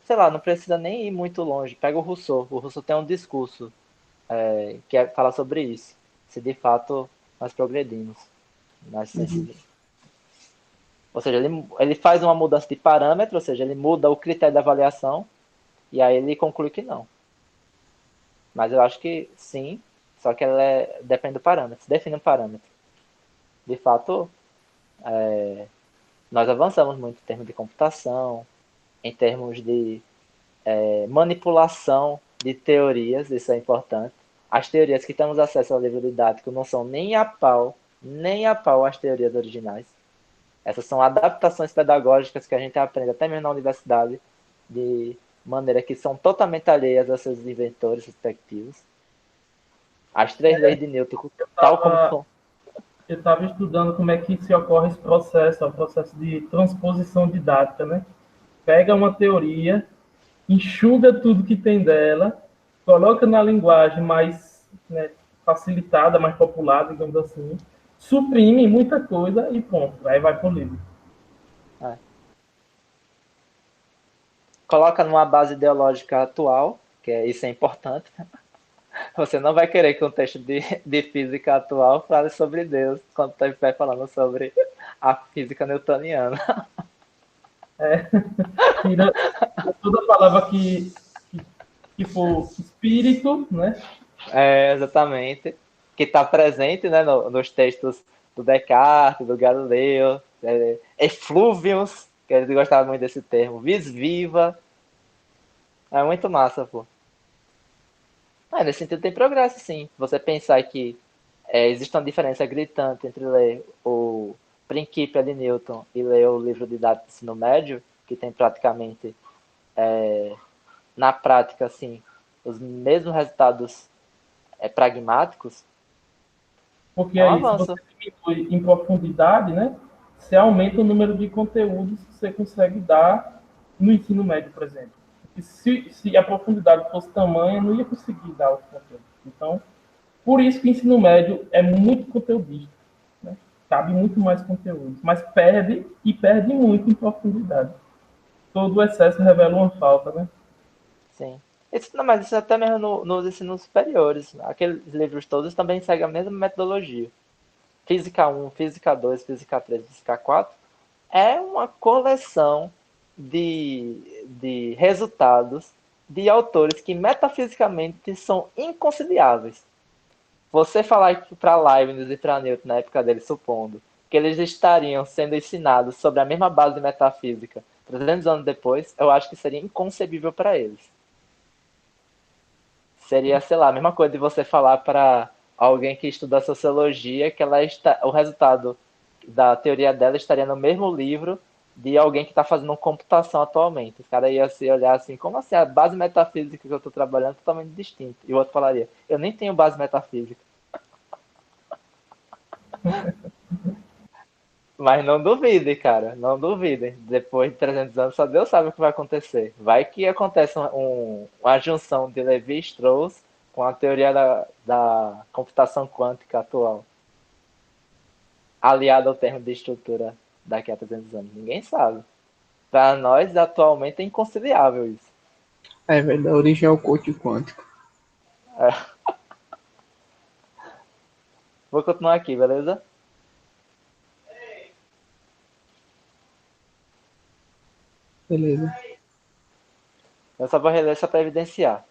sei lá, não precisa nem ir muito longe. Pega o Rousseau. O Rousseau tem um discurso que fala sobre isso. Se de fato nós progredimos. Ou seja, ele faz uma mudança de parâmetro, ou seja, ele muda o critério da avaliação, e aí ele conclui que não. Mas eu acho que sim, só que ela depende do parâmetro, se define um parâmetro. De fato, nós avançamos muito em termos de computação, em termos de manipulação de teorias, isso é importante. As teorias que temos acesso ao livro didático não são nem a pau às teorias originais. Essas são adaptações pedagógicas que a gente aprende até mesmo na universidade, de maneira que são totalmente alheias aos seus inventores respectivos. As 3 leis de Newton, tal como são. Eu estava estudando como é que se ocorre esse processo, o processo de transposição didática, né? Pega uma teoria, enxuga tudo que tem dela, coloca na linguagem mais, né, facilitada, mais popular, digamos assim, suprime muita coisa e pronto, aí vai para o livro. Coloca numa base ideológica atual, isso é importante. Você não vai querer que um texto de física atual fale sobre Deus quando estiver falando sobre a física newtoniana. Tira toda palavra que for espírito, né? Exatamente. Que está presente, né, nos textos do Descartes, do Galileu, effluvius, que eles gostavam muito desse termo, vis viva. É muito massa, pô. Nesse sentido tem progresso, sim. Você pensar que existe uma diferença gritante entre ler o Principia de Newton e ler o livro didático do ensino médio, que tem praticamente, na prática, assim, os mesmos resultados pragmáticos, Porque é um aí, se você avanço. diminui em profundidade, né? Você aumenta o número de conteúdos que você consegue dar no ensino médio, por exemplo. E se a profundidade fosse tamanha, não ia conseguir dar os conteúdos. Então, por isso que o ensino médio é muito conteudista, né? Cabe muito mais conteúdo, mas perde e perde muito em profundidade. Todo o excesso revela uma falta, né? Sim. Não, mas isso até mesmo nos ensinos superiores. Aqueles livros todos também seguem a mesma metodologia. Física 1, Física 2, Física 3, Física 4 é uma coleção de resultados de autores que metafisicamente são inconciliáveis. Você falar para Leibniz e para Newton na época dele, supondo que eles estariam sendo ensinados sobre a mesma base de metafísica 300 anos depois, eu acho que seria inconcebível para eles. Seria, sei lá, a mesma coisa de você falar para alguém que estuda sociologia que o resultado da teoria dela estaria no mesmo livro de alguém que está fazendo computação atualmente. Os caras iam se olhar assim, como assim? A base metafísica que eu estou trabalhando é totalmente distinta. E o outro falaria, eu nem tenho base metafísica. Mas não duvidem, cara. Não duvidem. Depois de 300 anos, só Deus sabe o que vai acontecer. Vai que acontece uma junção de Levi-Strauss com a teoria da computação quântica atual. Aliada ao termo de estrutura daqui a 300 anos. Ninguém sabe. Para nós, atualmente, é inconciliável isso. É verdade, a origem é o coach quântico. Vou continuar aqui, beleza? Beleza. Eu só vou reler só para evidenciar.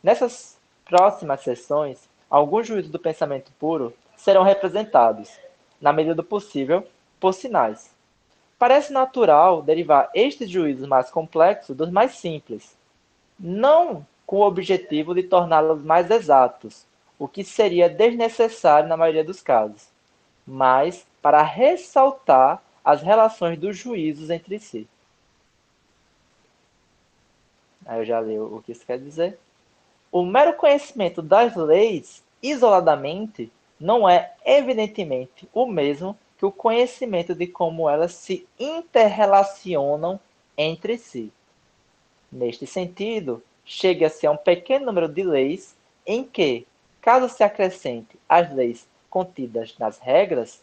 Nessas próximas sessões, alguns juízos do pensamento puro serão representados. na medida do possível, por sinais. Parece natural derivar estes juízos mais complexos dos mais simples, não com o objetivo de torná-los mais exatos, o que seria desnecessário na maioria dos casos, mas para ressaltar as relações dos juízos entre si. Aí eu já li o que isso quer dizer. O mero conhecimento das leis, isoladamente, não é evidentemente o mesmo que o conhecimento de como elas se interrelacionam entre si. Neste sentido, chega-se a um pequeno número de leis em que, caso se acrescente as leis contidas nas regras,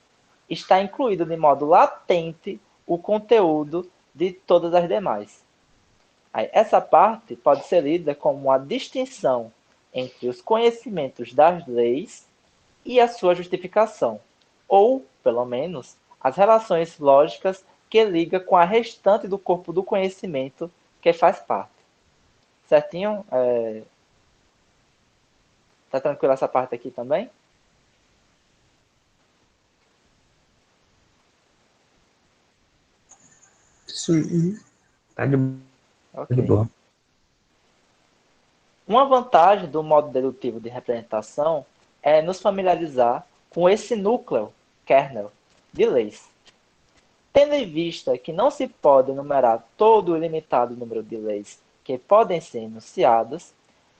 está incluído de modo latente o conteúdo de todas as demais. Aí, essa parte pode ser lida como uma distinção entre os conhecimentos das leis e a sua justificação, ou, pelo menos, as relações lógicas que liga com a restante do corpo do conhecimento que faz parte. Certinho? Tá tranquilo essa parte aqui também? Sim. Tá de Ok. boa. Uma vantagem do modo dedutivo de representação é nos familiarizar com esse núcleo, kernel, de leis. Tendo em vista que não se pode enumerar todo o ilimitado número de leis que podem ser enunciadas,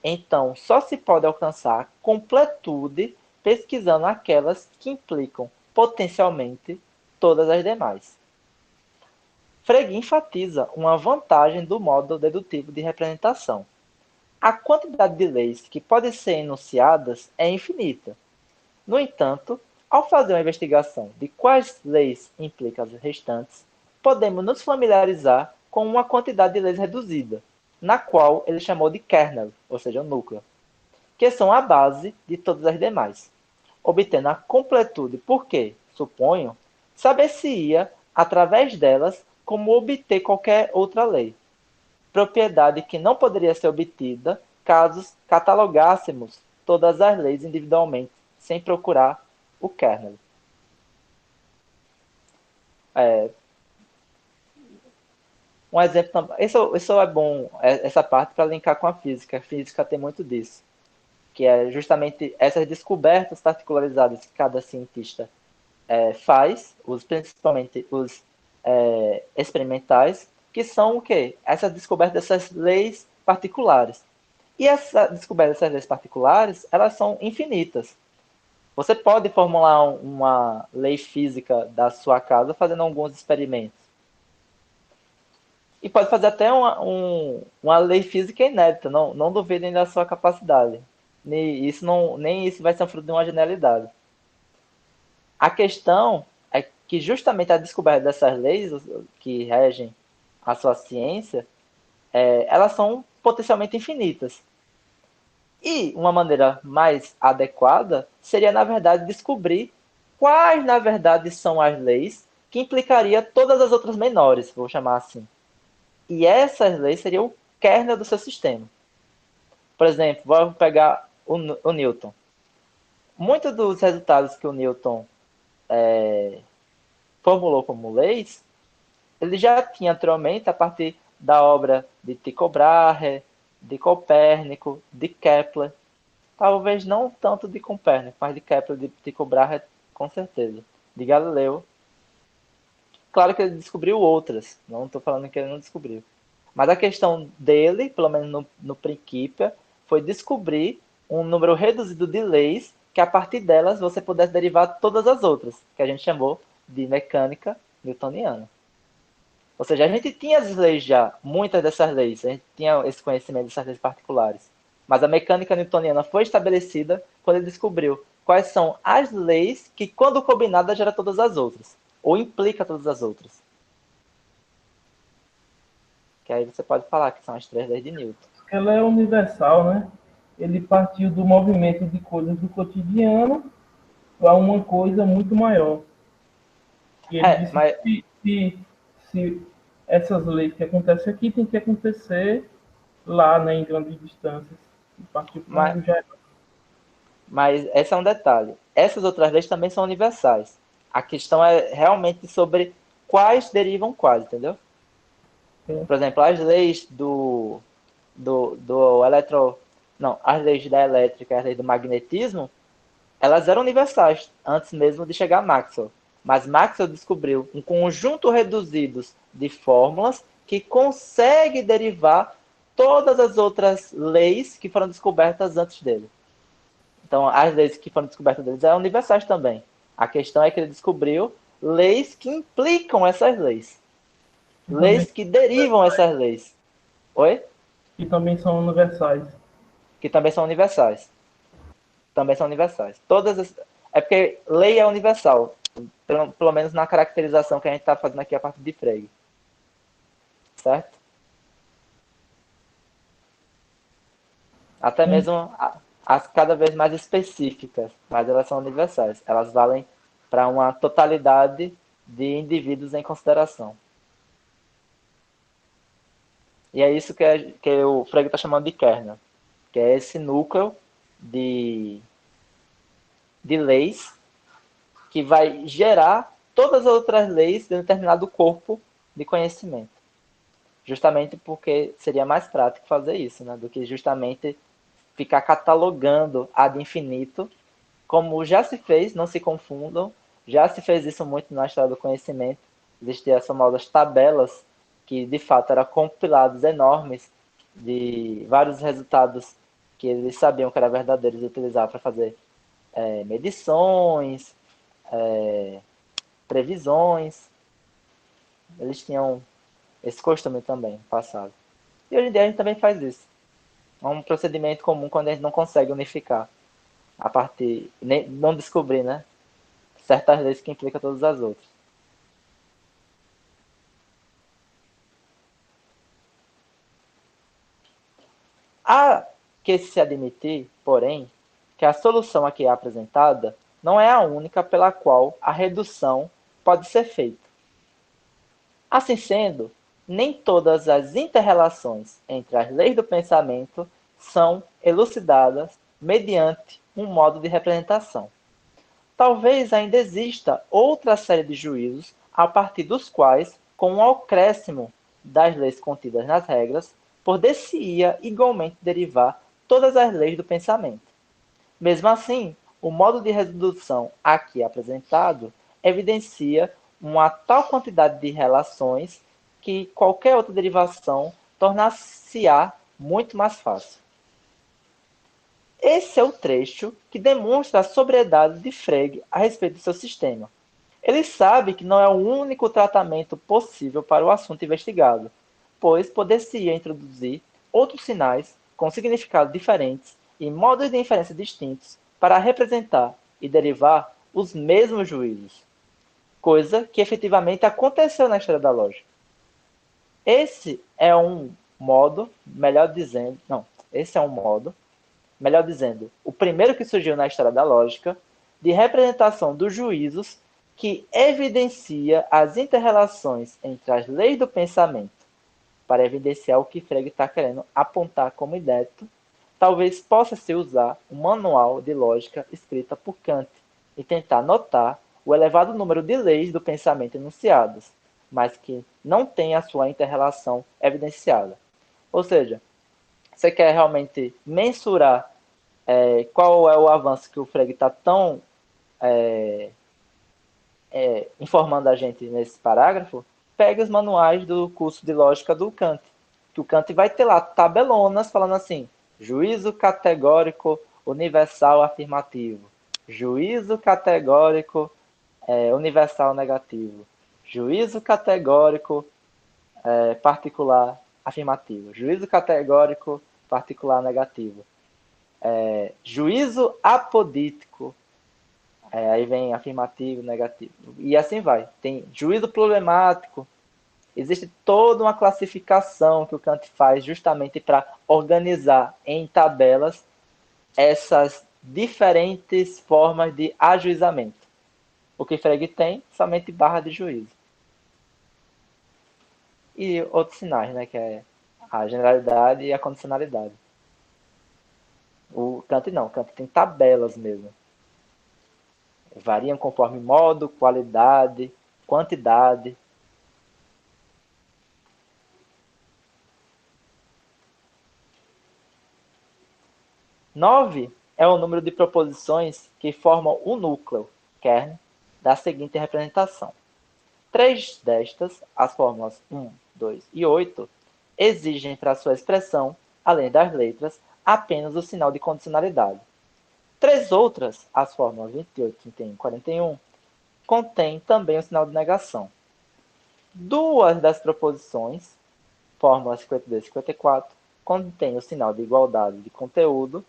então só se pode alcançar completude pesquisando aquelas que implicam potencialmente todas as demais. Frege enfatiza uma vantagem do modo dedutivo de representação. A quantidade de leis que podem ser enunciadas é infinita. No entanto, ao fazer uma investigação de quais leis implicam as restantes, podemos nos familiarizar com uma quantidade de leis reduzida, na qual ele chamou de kernel, ou seja, o núcleo, que são a base de todas as demais, obtendo a completude porque, suponho, saber-se-ia, através delas, como obter qualquer outra lei, propriedade que não poderia ser obtida caso catalogássemos todas as leis individualmente, sem procurar o kernel. Um exemplo também. Isso é bom, essa parte, para linkar com a física. A física tem muito disso. Que é justamente essas descobertas particularizadas que cada cientista faz, principalmente os experimentais, que são o quê? Essas descobertas dessas leis particulares. E essa descoberta dessas leis particulares, elas são infinitas. Você pode formular uma lei física da sua casa fazendo alguns experimentos. E pode fazer até uma lei física inédita, não duvidem da sua capacidade. Nem isso vai ser fruto de uma genialidade. A questão é que justamente a descoberta dessas leis que regem a sua ciência, elas são potencialmente infinitas. E uma maneira mais adequada seria, na verdade, descobrir quais, na verdade, são as leis que implicaria todas as outras menores, vou chamar assim. E essas leis seriam o kernel do seu sistema. Por exemplo, vamos pegar o Newton. Muitos dos resultados que o Newton formulou como leis, ele já tinha anteriormente a partir da obra de Tycho Brahe, de Copérnico, de Kepler. Talvez não tanto de Copérnico, mas de Kepler, de Tycho Brahe, com certeza. De Galileu. Claro que ele descobriu outras, não estou falando que ele não descobriu. Mas a questão dele, pelo menos no Principia, foi descobrir um número reduzido de leis que a partir delas você pudesse derivar todas as outras, que a gente chamou de mecânica newtoniana. Ou seja, a gente tinha as leis já, muitas dessas leis, a gente tinha esse conhecimento dessas leis particulares. Mas a mecânica newtoniana foi estabelecida quando ele descobriu quais são as leis que, quando combinadas, geram todas as outras, ou implica todas as outras. Que aí você pode falar que são as 3 leis de Newton. Ela é universal, né? Ele partiu do movimento de coisas do cotidiano para uma coisa muito maior. E ele disse mas que se essas leis que acontecem aqui tem que acontecer lá, né, em grandes distâncias. Partiu para mas esse é um detalhe. Essas outras leis também são universais. A questão é realmente sobre quais derivam quais, entendeu? Por exemplo, as leis do eletro... Não, as leis da elétrica e as leis do magnetismo, elas eram universais, antes mesmo de chegar a Maxwell. Mas Maxwell descobriu um conjunto reduzido de fórmulas que consegue derivar todas as outras leis que foram descobertas antes dele. Então, as leis que foram descobertas deles eram universais também. A questão é que ele descobriu leis que implicam essas leis. E também, Leis que derivam essas leis. Oi? e também são universais. Que também são universais. Também são universais. Todas as... É porque lei é universal. Pelo menos na caracterização que a gente está fazendo aqui a partir de Frege. Certo? Até mesmo as cada vez mais específicas, mas elas são universais. Elas valem para uma totalidade de indivíduos em consideração. E é isso que o Frege está chamando de kernel, que é esse núcleo de leis que vai gerar todas as outras leis de um determinado corpo de conhecimento. Justamente porque seria mais prático fazer isso, né, do que justamente ficar catalogando ad infinito, como já se fez, não se confundam, já se fez isso muito na história do conhecimento. Existiam as famosas tabelas, que de fato eram compilados enormes de vários resultados que eles sabiam que eram verdadeiros e utilizavam para fazer medições, previsões. Eles tinham esse costume também no passado. E hoje em dia a gente também faz isso. É um procedimento comum quando a gente não consegue unificar a partir, nem, não descobrir, né, certas leis que implicam todas as outras. Há que se admitir, porém, que a solução aqui apresentada não é a única pela qual a redução pode ser feita. Assim sendo, nem todas as inter-relações entre as leis do pensamento são elucidadas mediante um modo de representação. Talvez ainda exista outra série de juízos a partir dos quais, com o acréscimo das leis contidas nas regras, poder-se-ia igualmente derivar todas as leis do pensamento. Mesmo assim, o modo de redução aqui apresentado evidencia uma tal quantidade de relações que qualquer outra derivação tornar-se-á muito mais fácil. Esse é o trecho que demonstra a sobriedade de Frege a respeito do seu sistema. Ele sabe que não é o único tratamento possível para o assunto investigado, pois poder-se-ia introduzir outros sinais com significados diferentes e modos de inferência distintos para representar e derivar os mesmos juízos, coisa que efetivamente aconteceu na história da lógica. Esse é um modo, melhor dizendo, o primeiro que surgiu na história da lógica, de representação dos juízos que evidencia as inter-relações entre as leis do pensamento, para evidenciar o que Frege está querendo apontar como inédito. Talvez possa-se usar um manual de lógica escrita por Kant e tentar notar o elevado número de leis do pensamento enunciadas, mas que não tem a sua inter-relação evidenciada. Ou seja, você quer realmente mensurar qual é o avanço que o Frege está tão informando a gente nesse parágrafo, pegue os manuais do curso de lógica do Kant, que o Kant vai ter lá tabelonas falando assim, juízo categórico universal afirmativo, juízo categórico universal negativo, juízo categórico particular afirmativo, juízo categórico particular negativo, juízo apodítico, aí vem afirmativo, negativo, e assim vai. Tem juízo problemático. Existe toda uma classificação que o Kant faz justamente para organizar em tabelas essas diferentes formas de ajuizamento. O que Frege tem, somente barra de juízo. E outros sinais, né, que é a generalidade e a condicionalidade. O Kant não, o Kant tem tabelas mesmo. Variam conforme modo, qualidade, quantidade. Nove é o número de proposições que formam o núcleo, kernel, da seguinte representação. 3 destas, as fórmulas 1, 2 e 8, exigem para sua expressão, além das letras, apenas o sinal de condicionalidade. 3 outras, as fórmulas 28, 31 e 41, contêm também o sinal de negação. 2 das proposições, fórmulas 52 e 54, contêm o sinal de igualdade de conteúdo,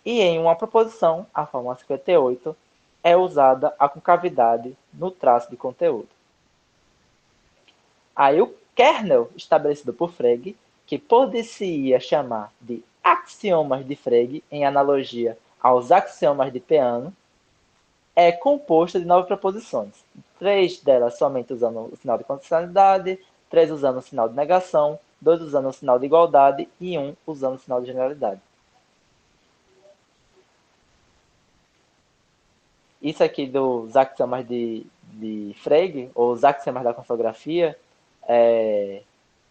e em uma proposição, a fórmula 58, é usada a concavidade no traço de conteúdo. Aí o kernel estabelecido por Frege, que poder-se-ia chamar de axiomas de Frege, em analogia aos axiomas de Peano, é composto de 9 proposições. 3 delas somente usando o sinal de condicionalidade, 3 usando o sinal de negação, 2 usando o sinal de igualdade e 1 usando o sinal de generalidade. Isso aqui dos axiomas de Frege, ou os axiomas da consografia,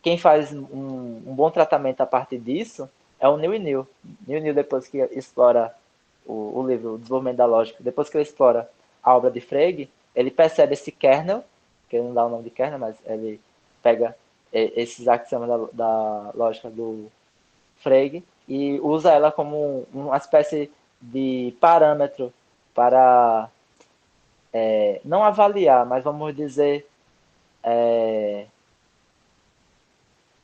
quem faz um bom tratamento a partir disso é o New e New. New e New, depois que explora o livro O Desenvolvimento da Lógica, depois que ele explora a obra de Frege, ele percebe esse kernel, que ele não dá o nome de kernel, mas ele pega esses axiomas da lógica do Frege e usa ela como uma espécie de parâmetro para não avaliar, mas vamos dizer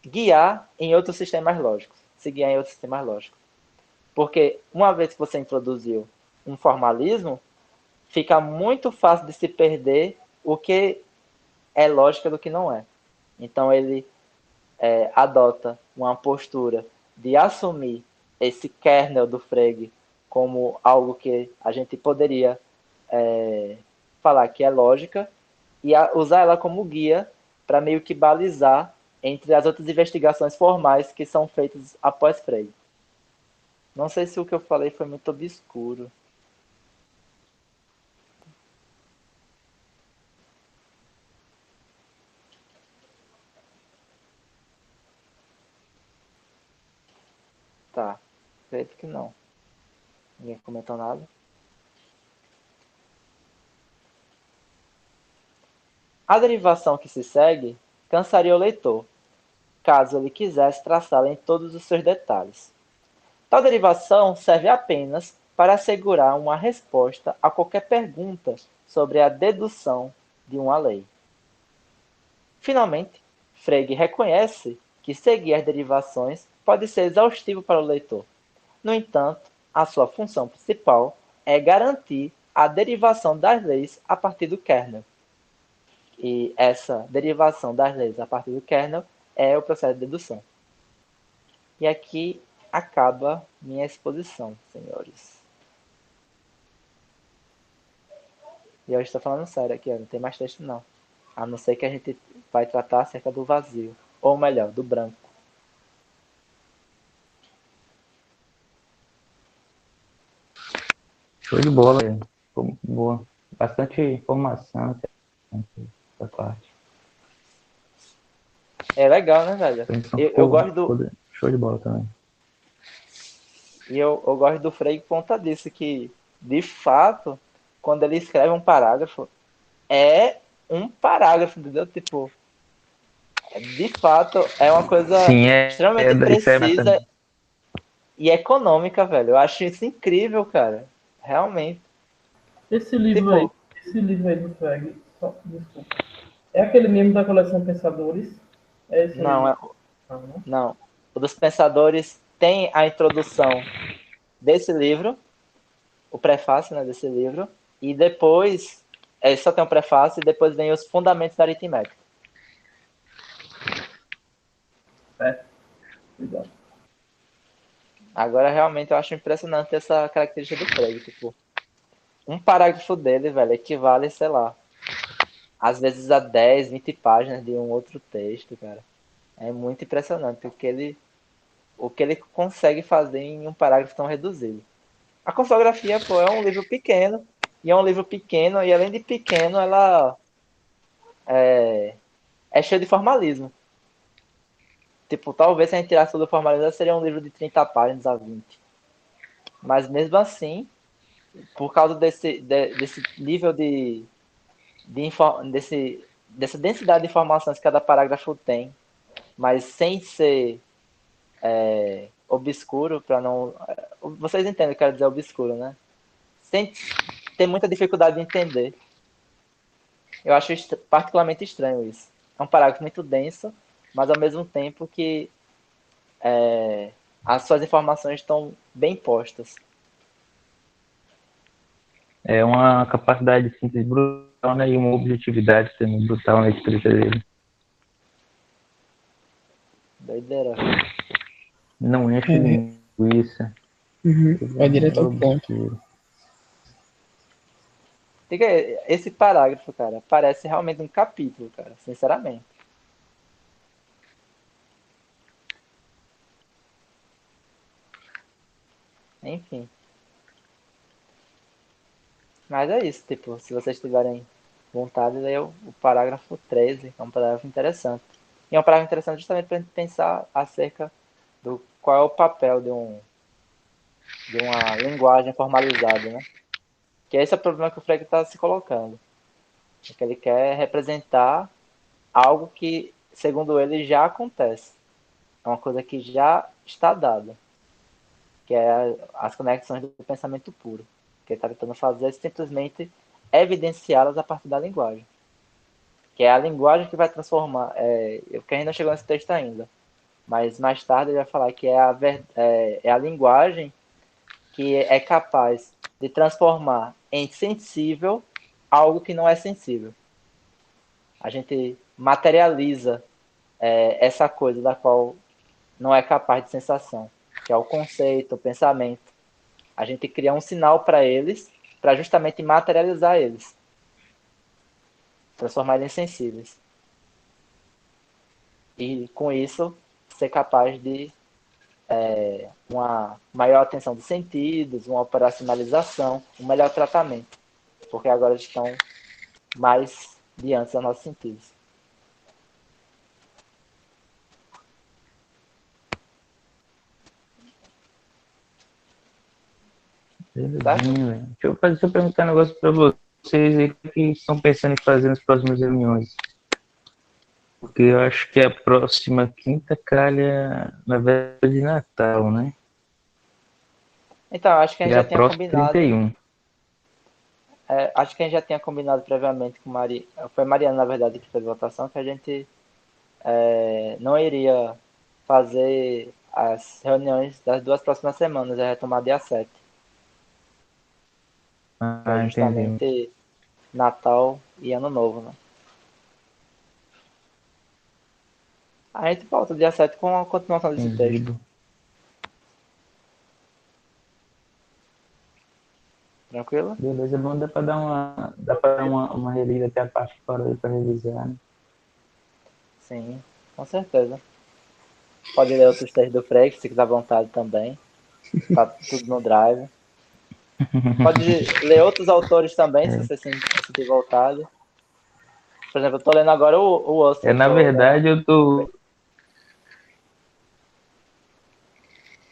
guiar em outros sistemas lógicos, se guiar em outros sistemas lógicos. Porque uma vez que você introduziu um formalismo, fica muito fácil de se perder o que é lógica do que não é. Então ele adota uma postura de assumir esse kernel do Frege como algo que a gente poderia falar que é lógica e usar ela como guia para meio que balizar entre as outras investigações formais que são feitas após Frege. Não sei se o que eu falei foi muito obscuro. Tá, acredito que não. Ninguém comentou nada. A derivação que se segue cansaria o leitor, caso ele quisesse traçá-la em todos os seus detalhes. Tal derivação serve apenas para assegurar uma resposta a qualquer pergunta sobre a dedução de uma lei. Finalmente, Frege reconhece que seguir as derivações pode ser exaustivo para o leitor. No entanto, a sua função principal é garantir a derivação das leis a partir do kernel. E essa derivação das leis a partir do kernel é o processo de dedução. E aqui acaba minha exposição, senhores. E eu estou falando sério aqui, não tem mais texto não. A não ser que a gente vai tratar acerca do vazio. Ou melhor, do branco. Show de bola, velho. Boa. Bastante informação essa parte. É legal, né, velho? Eu gosto do... Show de bola também. E eu gosto do Frege por conta disso, que, de fato, quando ele escreve um parágrafo, é um parágrafo, entendeu? Tipo, de fato, é uma coisa extremamente precisa e econômica, velho. Eu acho isso incrível, cara. Realmente. Esse livro aí do Frege, desculpa. É aquele mesmo da coleção Pensadores? É esse Não, aí? Não. O dos Pensadores tem a introdução desse livro, o prefácio, né, desse livro, e depois só tem o prefácio e depois vem os fundamentos da aritmética. Obrigado. Agora, realmente, eu acho impressionante essa característica do Frege. Tipo, um parágrafo dele, velho, equivale, sei lá, às vezes a 10, 20 páginas de um outro texto, cara. É muito impressionante o que ele consegue fazer em um parágrafo tão reduzido. A consografia, pô, é um livro pequeno, E é um livro pequeno, e além de pequeno, ela é cheia de formalismo. Tipo, talvez se a gente tirasse todo o formalismo, seria um livro de 30 páginas a 20. Mas mesmo assim, por causa desse nível dessa densidade de informações que cada parágrafo tem, mas sem ser obscuro, para não. Vocês entendem o que eu quero dizer obscuro, né? Sem ter muita dificuldade de entender. Eu acho particularmente estranho isso. É um parágrafo muito denso, mas ao mesmo tempo que as suas informações estão bem postas. É uma capacidade de síntese brutal, né? E uma objetividade também brutal na escrita dele. Doideira. Não enche linguiça. Vai direto ao ponto. Obscuro. Diga, esse parágrafo, cara, parece realmente um capítulo, cara, sinceramente. Enfim. Mas é isso, tipo, se vocês tiverem vontade, ler o parágrafo 13, que é um parágrafo interessante. E é um parágrafo interessante justamente para a gente pensar acerca do qual é o papel de uma linguagem formalizada, né? Que esse é o problema que o Frege está se colocando. É que ele quer representar algo que, segundo ele, já acontece. É uma coisa que já está dada. Que é as conexões do pensamento puro. O que ele está tentando fazer é simplesmente evidenciá-las a partir da linguagem. Que é a linguagem que vai transformar. Porque a gente não chegou nesse texto ainda. Mas mais tarde ele vai falar que é a linguagem que é capaz de transformar em sensível algo que não é sensível. A gente materializa essa coisa da qual não é capaz de sensação, que é o conceito, o pensamento. A gente cria um sinal para eles, para justamente materializar eles, transformar eles em sensíveis. E com isso, ser capaz de uma maior atenção dos sentidos, uma operacionalização, um melhor tratamento, porque agora eles estão mais diante dos nossos sentidos. Belezinha, velho. Deixa eu perguntar um negócio pra vocês aí, o que estão pensando em fazer nas próximas reuniões. Porque eu acho que a próxima quinta calha na véspera de Natal, né? Então, acho que a E gente a já tinha próxima combinado. 31. Acho que a gente já tinha combinado previamente com Maria. Foi Mariana, na verdade, que fez a votação, que a gente não iria fazer as reuniões das 2 próximas semanas, é retomar dia 7, que é Ah, entendi. justamente Natal e Ano Novo, né? A gente volta dia 7 com a continuação desse texto. Entendido. Tranquilo? Beleza, é bom, dá pra dar uma relida até a parte fora aí pra revisar, né? Sim, com certeza. Pode ler outros textos do Frei, se quiser à vontade também. Tá tudo no Drive. Pode ler outros autores também, se você sentir vontade. Por exemplo, eu tô lendo agora o Osso. Na verdade, eu tô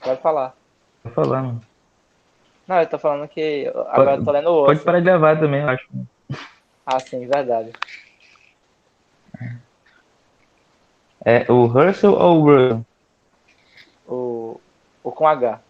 Pode falar. falando. Não, eu tô falando que agora eu tô lendo o Pode Osso. parar de gravar também, eu acho. Ah, sim, verdade. É o Russell ou o Russell? O com H.